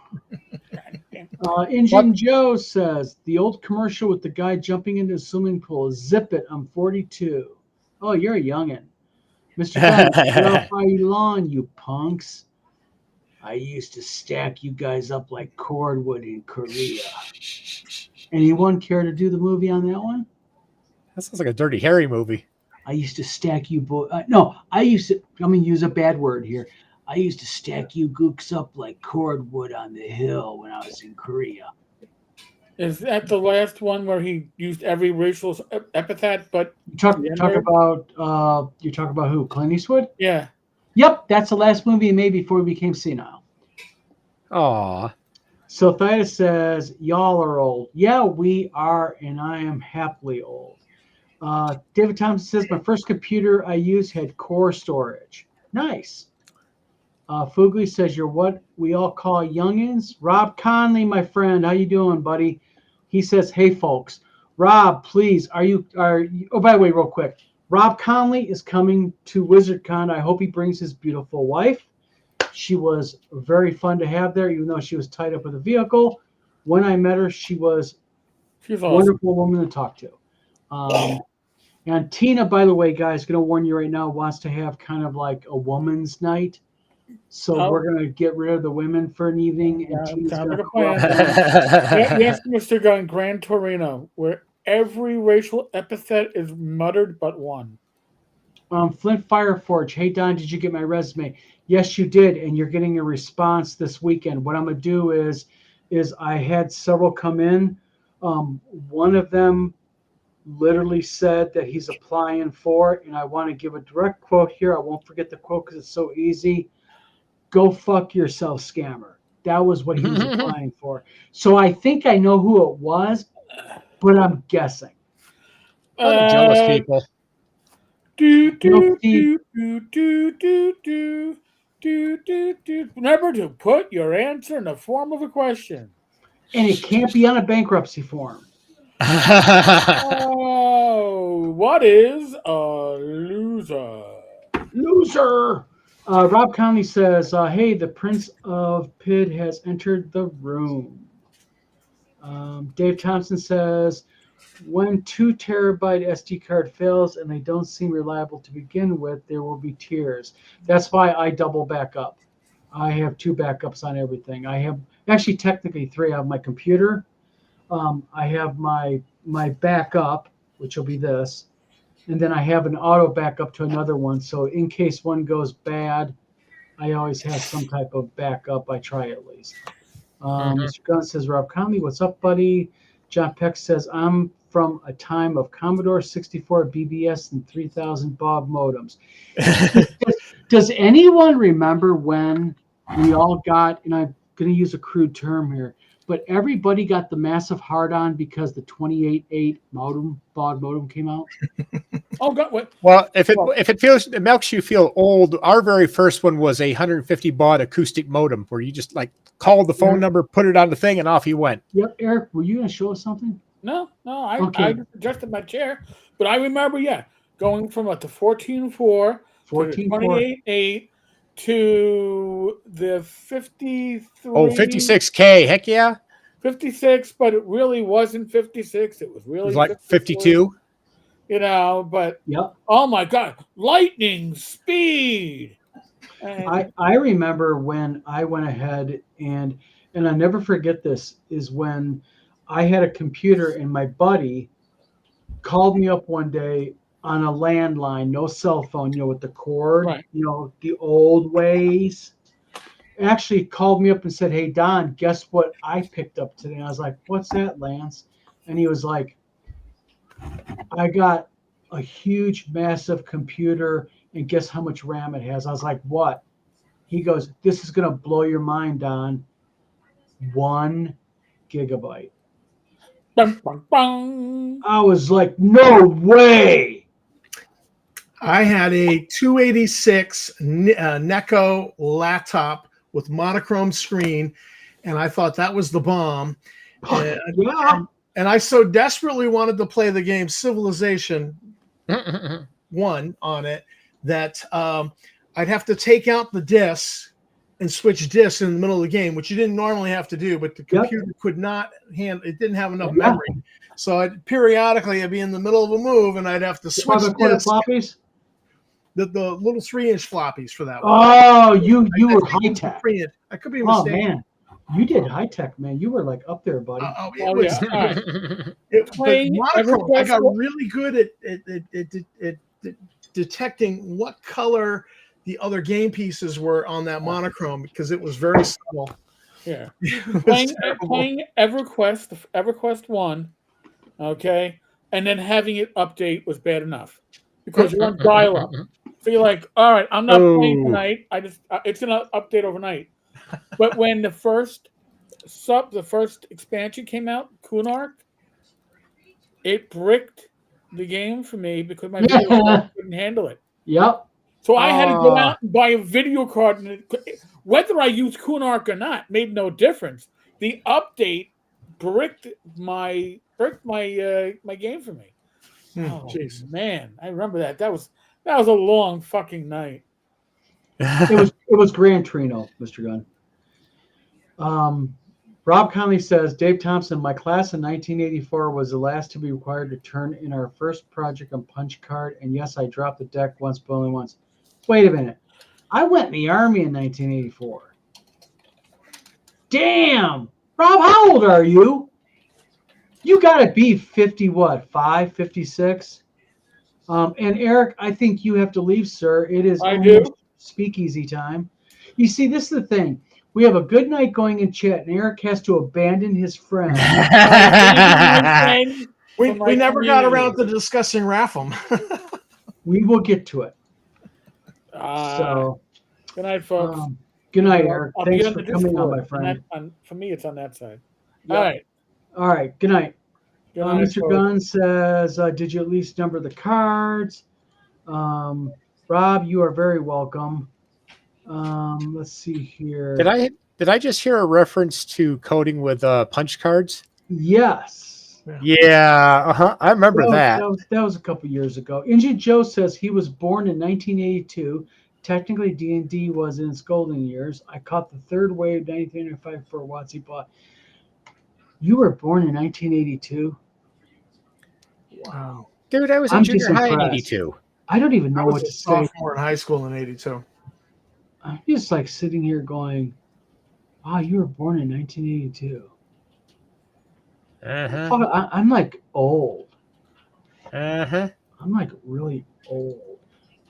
Engine Joe says, the old commercial with the guy jumping into a swimming pool, zip it, I'm 42. Oh, you're a youngin'. Mr. Gunn, get off my lawn, you punks. I used to stack you guys up like cordwood in Korea. Anyone care to do the movie on that one? That sounds like a Dirty Harry movie. I used to stack you boys. No, I'm going to use a bad word here. I used to stack you gooks up like cordwood on the hill when I was in Korea. Is that the last one where he used every racial epithet? But You talk about who? Clint Eastwood? yeah, Yep, that's the last movie he made before he became senile. Aw. So Thaddeus says, y'all are old. Yeah, we are, and I am happily old. David Thompson says, my first computer I used had core storage. Nice. Fugly says, you're what we all call youngins. Rob Conley, my friend, how you doing, buddy? He says, hey, folks. Rob, please, are you? Oh, by the way, real quick. Rob Conley is coming to WizardCon. I hope he brings his beautiful wife. She was very fun to have there, even though she was tied up with a vehicle. When I met her, she was she's a awesome. wonderful woman to talk to. And Tina, by the way, guys, going to warn you right now, wants to have kind of like a woman's night. So we're going to get rid of the women for an evening. And Tina's sounds going like to a plan. Yes, Mr. Gunn, Gran Torino, where every racial epithet is muttered but one. Flint Fireforge. Hey, Don, did you get my resume? Yes, you did. And you're getting a response this weekend. What I'm going to do is I had several come in. One of them literally said that he's applying for, and I want to give a direct quote here. I won't forget the quote because it's so easy. Go fuck yourself, scammer. That was what he was applying for. So I think I know who it was, but I'm guessing. Jealous people. Remember to put your answer in the form of a question. And it can't be on a bankruptcy form. Oh, what is a loser? Loser. Rob Conley says, hey, the Prince of Pid has entered the room. Dave Thompson says, when 2 terabyte SD card fails and they don't seem reliable to begin with, there will be tears. That's why I double back up. I have 2 backups on everything. I have actually technically 3. I have my computer. I have my backup, which will be this, and then I have an auto backup to another one. So in case one goes bad, I always have some type of backup. I try at least. Mr. Gunn says, Rob Conley, what's up, buddy? John Peck says, I'm from a time of Commodore 64 BBS and 3000 baud modems. Does anyone remember when we all got, and I'm going to use a crude term here, but everybody got the massive hard-on because the 28.8 baud modem came out? Oh God! What? Well, if it makes you feel old, our very first one was a 150 baud acoustic modem where you just like called the phone number, put it on the thing, and off you went. Yep, Eric, were you going to show us something? No. I Okay. adjusted my chair, but I remember, going from like the 14.4 to the 28.8 to the 53. Oh, 56K. Heck yeah. 56, but it really wasn't 56. It was really It was like 54, 52. But Yep. oh my God, lightning speed. And I remember when I went ahead and I never forget this, is when I had a computer and my buddy called me up one day on a landline, no cell phone, with the cord, Right. The old ways. Actually called me up and said, hey, Don, guess what I picked up today? And I was like, what's that, Lance? And he was like, I got a huge, massive computer, and guess how much RAM it has? I was like, what? He goes, this is going to blow your mind, Don. 1 gigabyte. bum, bum, bum. I was like, no way. I had a 286 Neko laptop with monochrome screen, and I thought that was the bomb. Yeah. And I so desperately wanted to play the game Civilization 1 on it that I'd have to take out the disc and switch discs in the middle of the game, which you didn't normally have to do, but the computer could not handle it. Didn't have enough memory. So periodically I'd be in the middle of a move and I'd have to switch discs. Floppies? The little 3-inch floppies for that one. Oh, you were high tech. I could be Oh mistaken. man, you did high tech, man. You were like up there, buddy. Oh, yeah. All right. But Playing monochrome, I got EverQuest- really good at detecting what color the other game pieces were on that monochrome because it was very subtle. Yeah. It was terrible. Playing EverQuest 1, okay, and then having it update was bad enough because you're on dial-up. So you're like, all right, I'm not playing tonight. It's gonna update overnight. But when the first expansion came out, Kunark, it bricked the game for me because my video card couldn't handle it. Yep. So I had to go out and buy a video card, and whether I used Kunark or not made no difference. The update bricked my game for me. Oh, Jeez. man, I remember that. That was a long fucking night. It was Gran Torino, Mr. Gunn. Rob Conley says, Dave Thompson, my class in 1984 was the last to be required to turn in our first project on punch card, and yes, I dropped the deck once, but only once. Wait a minute. I went in the Army in 1984. Damn! Rob, how old are you? You got to be 50, what, 5, 56? And Eric, I think you have to leave, sir. It is almost speakeasy time. You see, this is the thing. We have a good night going in chat, and Eric has to abandon his friend. We never got around to discussing Rapham. We will get to it. Good night, folks. Good night, Eric. I'll Thanks be on for the coming on, Discord. my friend. For me, it's on that side. Yep. All right. Good night. Good night, Mr. folks. Gunn says, did you at least number the cards? Rob, you are very welcome. Let's see here. Did I just hear a reference to coding with punch cards? Yes. Yeah, I remember that. That was a couple years ago. Injun Joe says he was born in 1982. Technically, D&D was in its golden years. I caught the third wave 1995 for WotC Bot. You were born in 1982. Wow. Dude, I was in I'm junior just high in impressed. 82. I don't even I know was what a to say. sophomore in high school in '82. I'm just like sitting here going, wow, you were born in 1982. I'm like old. I'm like really old.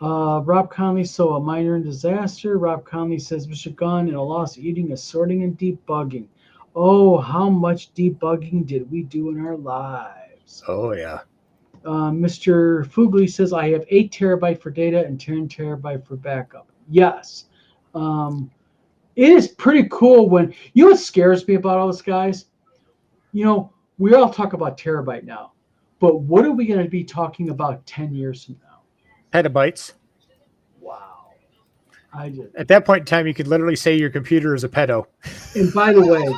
Rob Conley, so a minor in disaster. Rob Conley says, Mr. Gunn, in a loss, eating, assorting, and debugging. Oh, how much debugging did we do in our lives? Oh, yeah. Mr. Fugly says, I have 8 terabyte for data and 10 terabyte for backup. Yes. It is pretty cool when, you know what scares me about all this, guys? You know, we all talk about terabyte now, but what are we going to be talking about 10 years from now? Petabytes. Wow. I just. At that point in time, you could literally say your computer is a pedo. And by the way,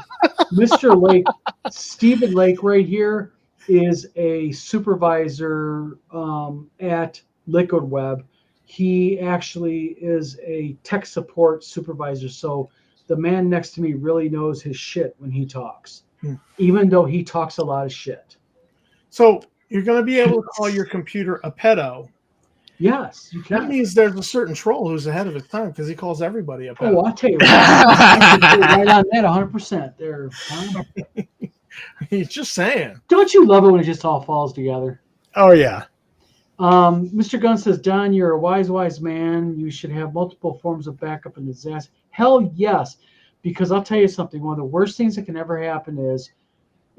Mr. Lake, Stephen Lake right here is a supervisor at Liquid Web. He actually is a tech support supervisor. So the man next to me really knows his shit when he talks, even though he talks a lot of shit. So you're going to be able to call your computer a pedo. Yes, you can. That means there's a certain troll who's ahead of his time because he calls everybody a pedo. Oh, I'll tell you what. Right on that 100% there. Huh? He's just saying. Don't you love it when it just all falls together? Oh, yeah. Mr. Gunn says, Don, you're a wise man. You should have multiple forms of backup in disaster. Hell yes. Because I'll tell you something. One of the worst things that can ever happen is,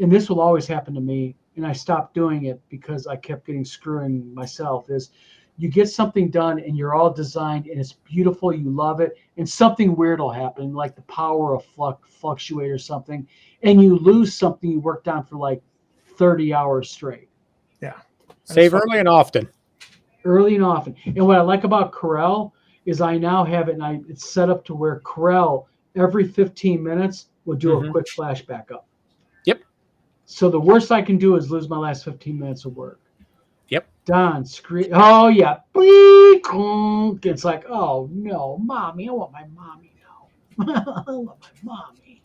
and this will always happen to me, and I stopped doing it because I kept getting screwing myself, is you get something done and you're all designed and it's beautiful, you love it, and something weird will happen, like the power of fluctuate or something, and you lose something you worked on for like 30 hours straight. Yeah. Save early and often. Early and often. And what I like about Corel is I now have it, and it's set up to where Corel every 15 minutes will do a quick flash backup. Yep. So the worst I can do is lose my last 15 minutes of work. Yep. Don, screen. Oh, yeah. It's like, oh, no, mommy. I want my mommy now. I want my mommy.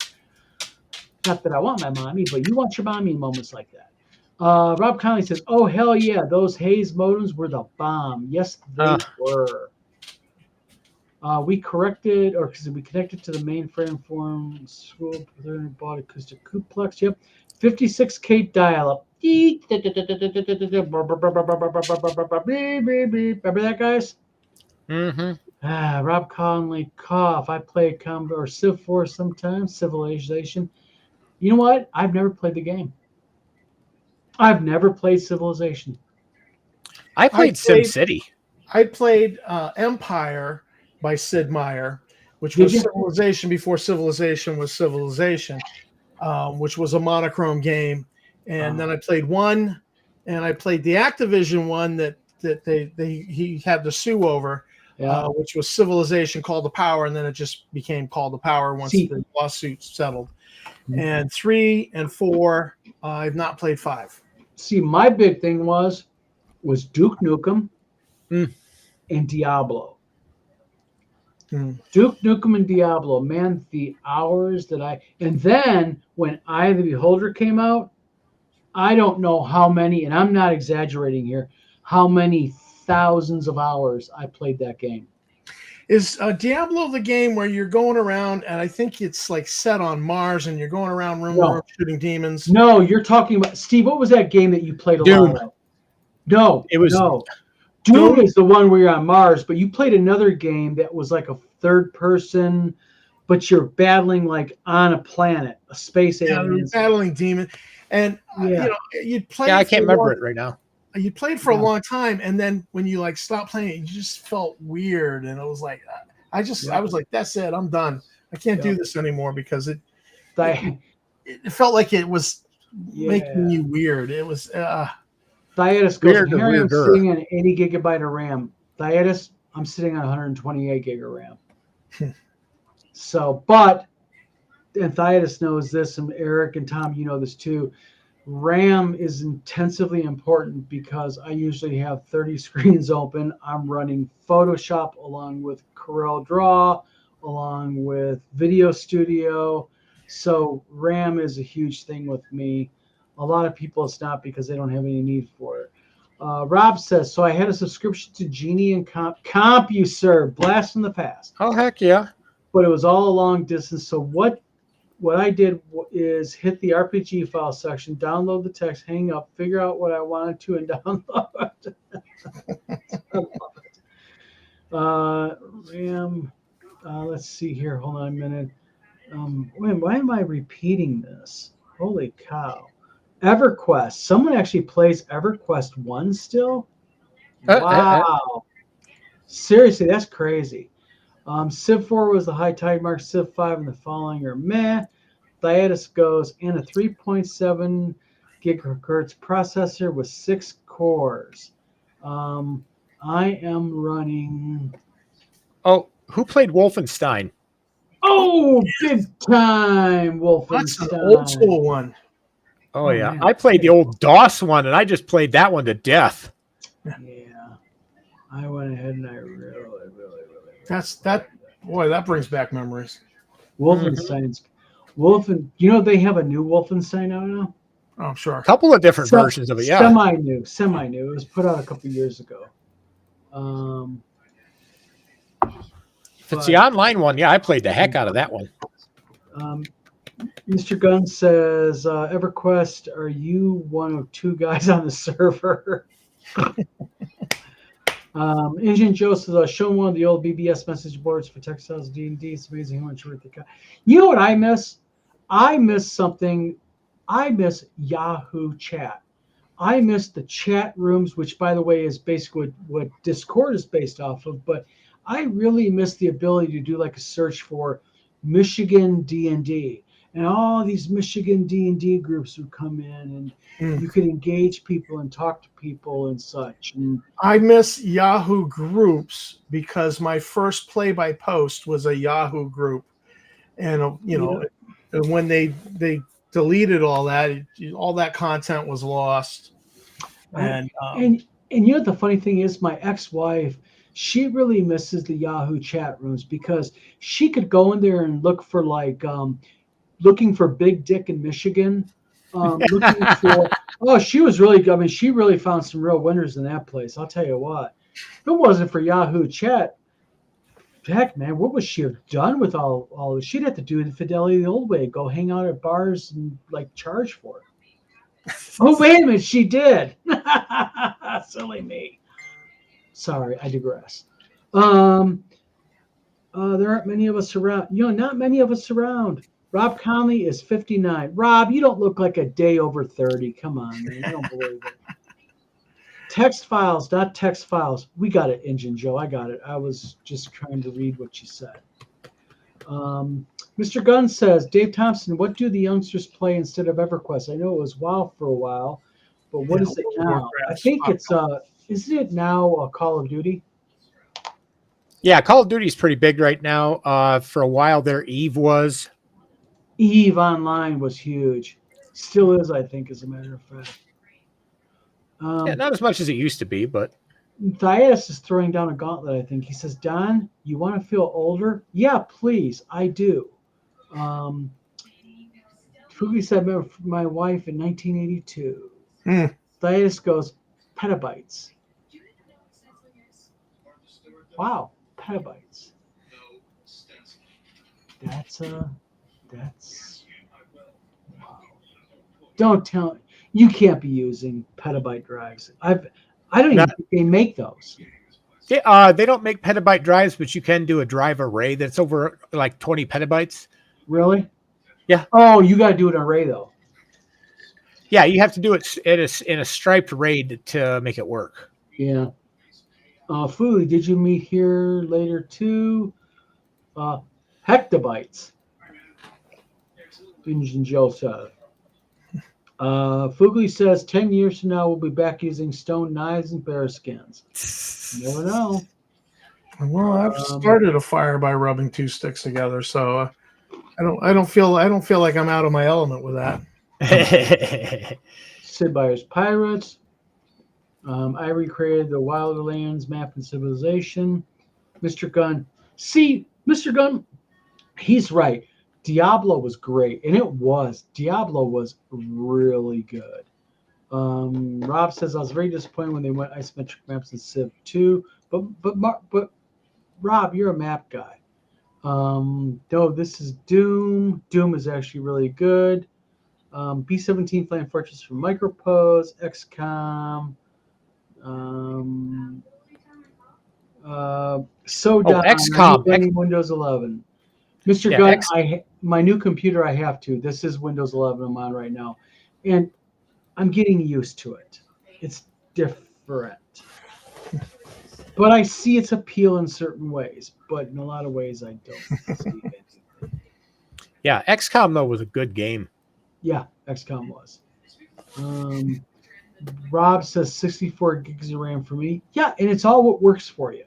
Not that I want my mommy, but you want your mommy in moments like that. Rob Conley says, oh, hell yeah. Those Hayes modems were the bomb. Yes, they were. We connected to the mainframe forum. School bought acoustic Kuplex. Yep. 56K dial-up. Remember that, guys? Rob Conley, cough. I play or Civ 4 sometimes. Civilization. You know what? I've never played the game. I've never played Civilization. I played SimCity. I played Empire by Sid Meier, which was Civilization before Civilization was Civilization, which was a monochrome game. And then I played 1, and I played the Activision one that he had to sue over, which was Civilization Call to Power, and then it just became Call to Power once the lawsuit settled. And 3 and 4, I've not played 5. See, my big thing was Duke Nukem and Diablo. Duke Nukem and Diablo, man, the hours that and then when Eye of the Beholder came out, I don't know how many, and I'm not exaggerating here, how many thousands of hours I played that game. Is Diablo the game where you're going around, and I think it's like set on Mars, and you're going around room shooting demons? No, you're talking about, Steve, what was that game that you played a lot of? No, it was Doom is the one where you're on Mars, but you played another game that was like a third person, but you're battling like on a planet, a space alien. You're battling demon. And you'd play. I can't remember it right now. You played for a long time, and then when you like stopped playing, you just felt weird, and it was like, I was like, that's it, I'm done. I can't do this anymore because it felt like it was making you weird. It was. Thietis goes, here I'm sitting on 80 gigabyte of RAM. Thietis, I'm sitting on 128 gig of RAM. So, but, and Thietis knows this, and Eric and Tom, you know this too. RAM is intensively important because I usually have 30 screens open. I'm running Photoshop along with Corel Draw, along with Video Studio. So RAM is a huge thing with me. A lot of people it's not because they don't have any need for it. Rob says, so I had a subscription to Genie and CompuServe, blast from the past, Oh heck yeah! but it was all a long distance. So what I did is hit the RPG file section, download the text, hang up, figure out what I wanted to, and download. I love it. RAM. Let's see here. Hold on a minute. Why am I repeating this? Holy cow. EverQuest. Someone actually plays EverQuest 1 still? Wow. Seriously, that's crazy. Civ 4 was the high tide mark. Civ 5 and the following are meh. Thyatus goes, and a 3.7 gigahertz processor with 6 cores. I am running. Oh, who played Wolfenstein? Oh, big time Wolfenstein. That's an old school one. Oh yeah, man. I played the old DOS one, and I just played that one to death. Yeah, I went ahead and I really. That. Boy, that brings back memories. Wolfenstein's Wolfen. They have a new Wolfenstein out now. Oh, I'm sure. A couple of different versions of it. Yeah. Semi new. It was put out a couple years ago. If it's the online one, yeah, I played the heck out of that one. Mr. Gunn says, EverQuest, are you one of 2 guys on the server? Engine Joe says, I'll show one of the old BBS message boards for Textiles D&D. It's amazing how much worth they got. You know what I miss? I miss something. I miss Yahoo Chat. I miss the chat rooms, which, by the way, is basically what Discord is based off of. But I really miss the ability to do like a search for Michigan D&D. And all these Michigan D&D groups would come in, and you could engage people and talk to people and such. And I miss Yahoo groups because my first play-by-post was a Yahoo group, and and when they deleted all that content was lost. And you know what the funny thing is, my ex-wife, she really misses the Yahoo chat rooms because she could go in there and look for looking for Big Dick in Michigan. Looking for she was really good. I mean, she really found some real winners in that place. I'll tell you what. If it wasn't for Yahoo Chat, heck, man, what would she have done with all this? She'd have to do the Fidelity the old way, go hang out at bars and charge for it. Oh, wait a minute, she did. Silly me. Sorry, I digress. There aren't many of us around. Not many of us around. Rob Conley is 59. Rob, you don't look like a day over 30. Come on, man. I don't believe it. Text files, not text files. We got it, Engine Joe. I got it. I was just trying to read what you said. Mr. Gunn says, Dave Thompson, what do the youngsters play instead of EverQuest? I know it was WoW for a while, but what is it now? I think it's, isn't it now Call of Duty? Yeah, Call of Duty is pretty big right now. For a while there, EVE was. EVE Online was huge. Still is, I think, as a matter of fact. Not as much as it used to be, but Thyatus is throwing down a gauntlet, I think. He says, Don, you want to feel older? Yeah, please. I do. Fugi said, my wife in 1982. Thyatus goes, petabytes. Wow, petabytes. That's wow. Don't tell me. You can't be using petabyte drives. I don't even think they make those. they don't make petabyte drives, but you can do a drive array that's over like 20 petabytes. Really? Yeah. Oh, you got to do an array though. Yeah, you have to do it in a striped RAID to make it work. Yeah. Food, did you meet here later too? Hectabytes. Engine Joe said. Fugly says 10 years from now we'll be back using stone knives and bear skins. You never know. Well, I've started a fire by rubbing 2 sticks together, so I don't feel like I'm out of my element with that. Sid Meier's Pirates. I recreated the Wilderlands map and civilization. Mr. Gunn. See, Mr. Gunn, he's right. Diablo was great, and Diablo was really good. Rob says I was very disappointed when they went isometric maps in Civ 2, but Rob, you're a map guy. No, this is Doom. Doom is actually really good. B-17 Flame Fortress from Micropose, XCOM. Soda XCOM. running Windows 11. Mr. Yeah, Gunn, my new computer I have to. This is Windows 11 I'm on right now, and I'm getting used to it. It's different, but I see its appeal in certain ways. But in a lot of ways, I don't see it. Yeah, XCOM though was a good game. Yeah, XCOM was. Rob says 64 gigs of RAM for me. Yeah, and it's all what works for you.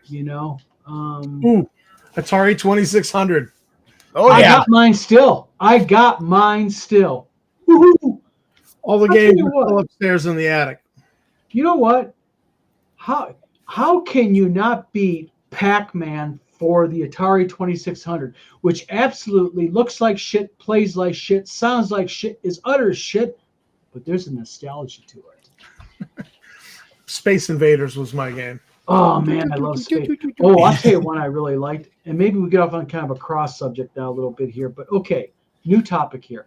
You know. Ooh, Atari 2600. Oh I yeah, got mine still. Woo-hoo! All the I'll tell games you are what. still upstairs in the attic. You know what? How can you not beat Pac-Man for the Atari 2600, which absolutely looks like shit, plays like shit, sounds like shit, is utter shit, but there's a nostalgia to it. Space Invaders was my game. Oh man, I love space. Oh, I'll tell you one I really liked, and maybe we get off on kind of a cross subject now a little bit here, but okay, new topic here.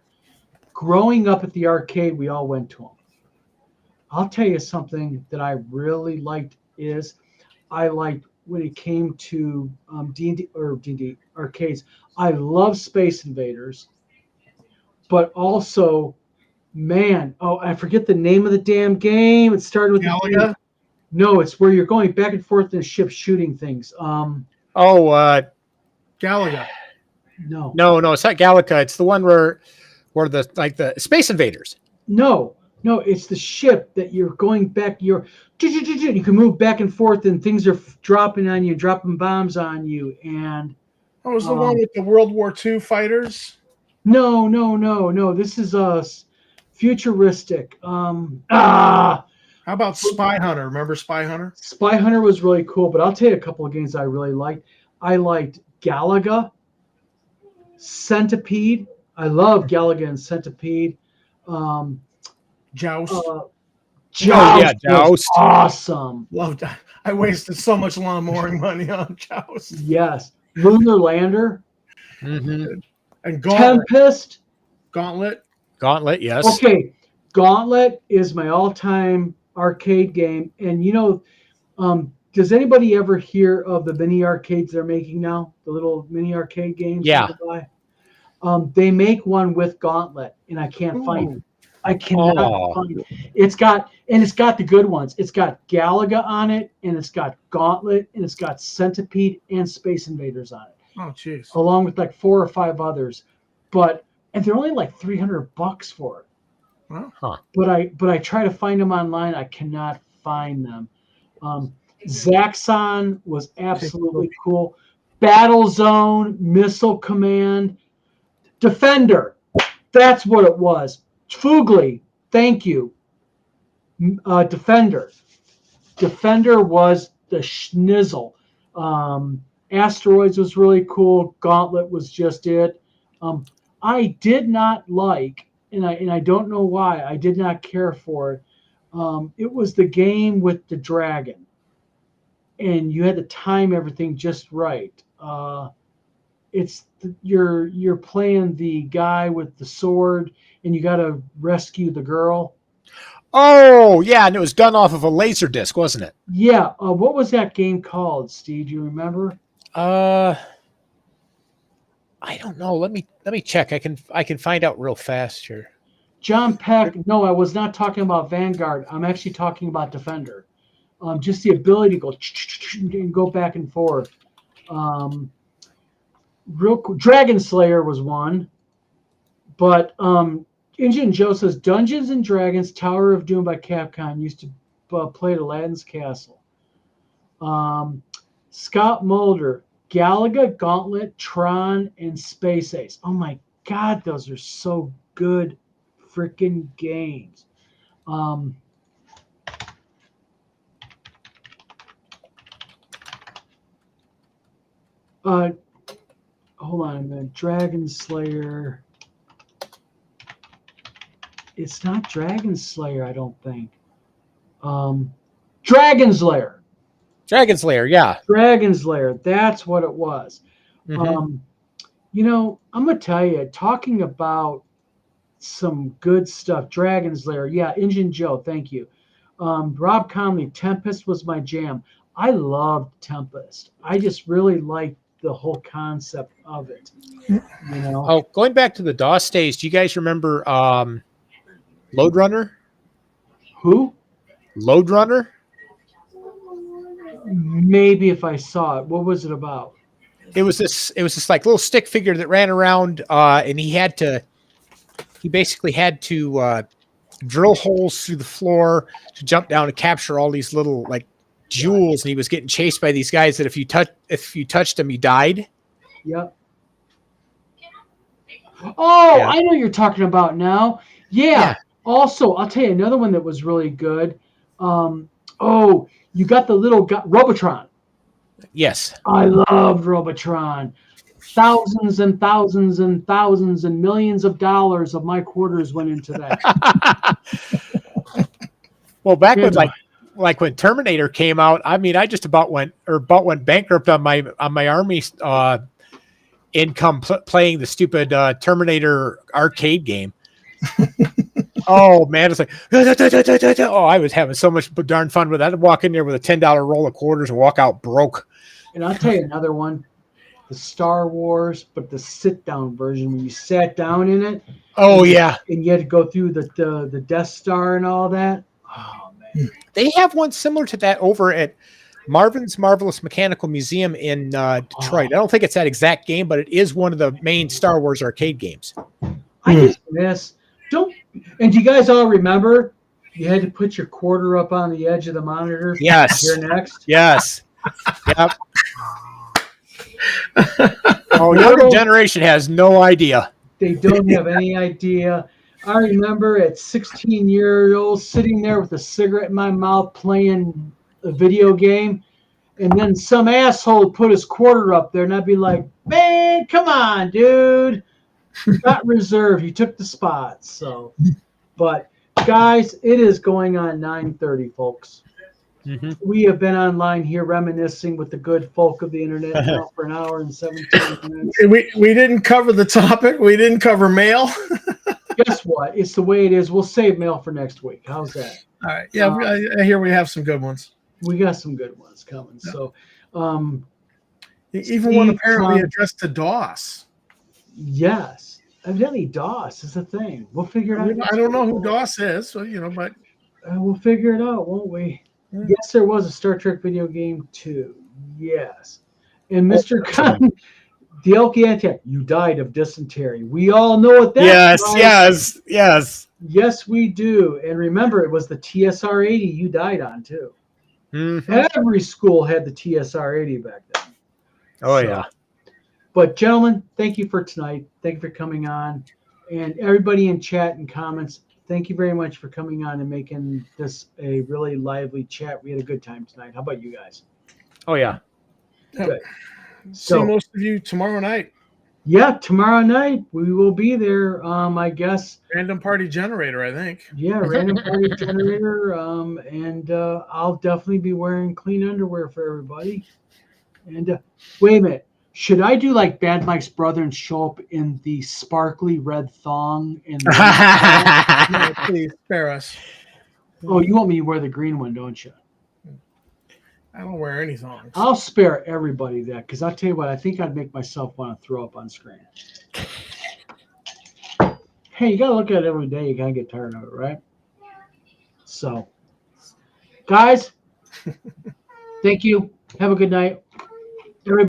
Growing up at the arcade, we all went to them. I'll tell you something that I really liked is I liked when it came to D&D or D&D arcades. I love Space Invaders, but also, man, I forget the name of the damn game. It started with the D. Galaga? No, it's where you're going back and forth in a ship shooting things. Galaga. No, no, it's not Galaga. It's the one where the Space Invaders. no, it's the ship that you're going back. You can move back and forth, and things are dropping on you, dropping bombs on you, and That was the one with the World War II fighters. no. This is futuristic. How about Spy Hunter? Remember Spy Hunter? Spy Hunter was really cool, but I'll tell you a couple of games I really liked. I liked Galaga, Centipede. I love Galaga and Centipede. Joust. Joust was Joust. awesome. Loved that. I wasted so much lawnmowing money on Joust. Yes. Lunar Lander. Mm-hmm. And Gauntlet. Tempest. Gauntlet, yes. Okay. Gauntlet is my all-time arcade game. And does anybody ever hear of the mini arcades they're making now? The little mini arcade games? Yeah. You can buy? They make one with Gauntlet, and I can't find it. I cannot find it. It's got the good ones. It's got Galaga on it, and it's got Gauntlet, and it's got Centipede and Space Invaders on it. Oh, jeez. Along with like 4 or 5 others. And they're only like $300 for it. Wow. Huh. But I try to find them online. I cannot find them. Zaxxon was absolutely cool. Battlezone, Missile Command, Defender. That's what it was. Fugly, thank you. Defender. Defender was the schnizzle. Asteroids was really cool. Gauntlet was just it. I did not like, and I don't know why, I did not care for it. It was the game with the dragon, and you had to time everything just right. You're playing the guy with the sword, and you got to rescue the girl. Oh yeah, and it was done off of a laser disc, wasn't it? Yeah. What was that game called, Steve? Do you remember? I don't know. Let me check. I can find out real fast here. John Peck. No, I was not talking about Vanguard. I'm actually talking about Defender. Just the ability to go and go back and forth. Real cool. Dragon Slayer was one, but Indian Joe says Dungeons and Dragons: Tower of Doom by Capcom used to play at Aladdin's Castle. Scott Mulder, Galaga, Gauntlet, Tron, and Space Ace. Oh my God, those are so good freaking games. hold on a minute. Dragon Slayer. It's not Dragon Slayer, I don't think. Dragon's Lair. Dragon's Lair, yeah. Dragon's Lair. That's what it was. Mhm. You know, I'm gonna tell you, talking about some good stuff. Dragon's Lair, yeah. Injun Joe, thank you. Rob Conley, Tempest was my jam. I loved Tempest. I just really liked the whole concept of it. You know, Oh, going back to the DOS days, do you guys remember Load Runner? who? Load Runner? Maybe if I saw it. What was it about? It was this like little stick figure that ran around, and he basically had to drill holes through the floor to jump down and capture all these little like jewels, and he was getting chased by these guys that if you touched him, you died. Yep. Oh, Yeah. I know what you're talking about now. Yeah. Also, I'll tell you another one that was really good. You got the little Robotron. Yes. I loved Robotron. Thousands and thousands and thousands and millions of dollars of my quarters went into that. Well, back Yeah. when like when Terminator came out, I mean, I just about went bankrupt on my army income playing the stupid Terminator arcade game. Oh man, it's like oh, I was having so much darn fun with that. I'd walk in there with a $10 roll of quarters and walk out broke. And I'll tell you another one, the Star Wars, but the sit-down version when you sat down in it. Oh yeah, And you had to go through the Death Star and all that. Oh man. they have one similar to that over at Marvin's Marvelous Mechanical Museum in Detroit. I don't think it's that exact game, but it is one of the main Star Wars arcade games. I just miss. And do you guys all remember you had to put your quarter up on the edge of the monitor? Yes. You're next. Yes. Yep. Oh, younger generation has no idea. They don't have any idea. I remember at 16 years old sitting there with a cigarette in my mouth playing a video game, and then some asshole would put his quarter up there, and I'd be like, man, come on, dude. Not reserved. You took the spot. So, but guys, it is going on 9:30, folks. Mhm. We have been online here reminiscing with the good folk of the internet now for an hour and 17 minutes. We didn't cover the topic. We didn't cover mail. Guess what? It's the way it is. We'll save mail for next week. How's that? All right. Yeah, I hear we have some good ones. We got some good ones coming. So, Even one Steve, apparently Tom- addressed to DOS. yes, evidently DOS is a thing. We'll figure it out. I don't know who DOS is, so but We'll figure it out, won't we? Yeah. Yes, there was a Star Trek video game too. Yes, and Mr. Cotton, the Elkiantia, you died of dysentery. We all know what that. Yes. Yes, we do. And remember, it was the TSR-80 you died on too. Mhm. Every school had the TSR-80 back then. Oh So- yeah. But gentlemen, thank you for tonight. Thank you for coming on. And everybody in chat and comments, thank you very much for coming on and making this a really lively chat. We had a good time tonight. How about you guys? Oh yeah. Good. see So, most of you tomorrow night. yeah, tomorrow night we will be there. I guess, Random party generator, I think. yeah, random party generator. And I'll definitely be wearing clean underwear for everybody. And wait a minute. Should I do like Bad Mike's brother and show up in the sparkly red thong? And No, please spare us. oh, you want me to wear the green one, don't you? I don't wear any thongs. I'll spare everybody that because I'll tell you what, I think I'd make myself want to throw up on screen. Hey, you gotta look at it every day. You gotta get tired of it, right? So, guys, thank you. Have a good night.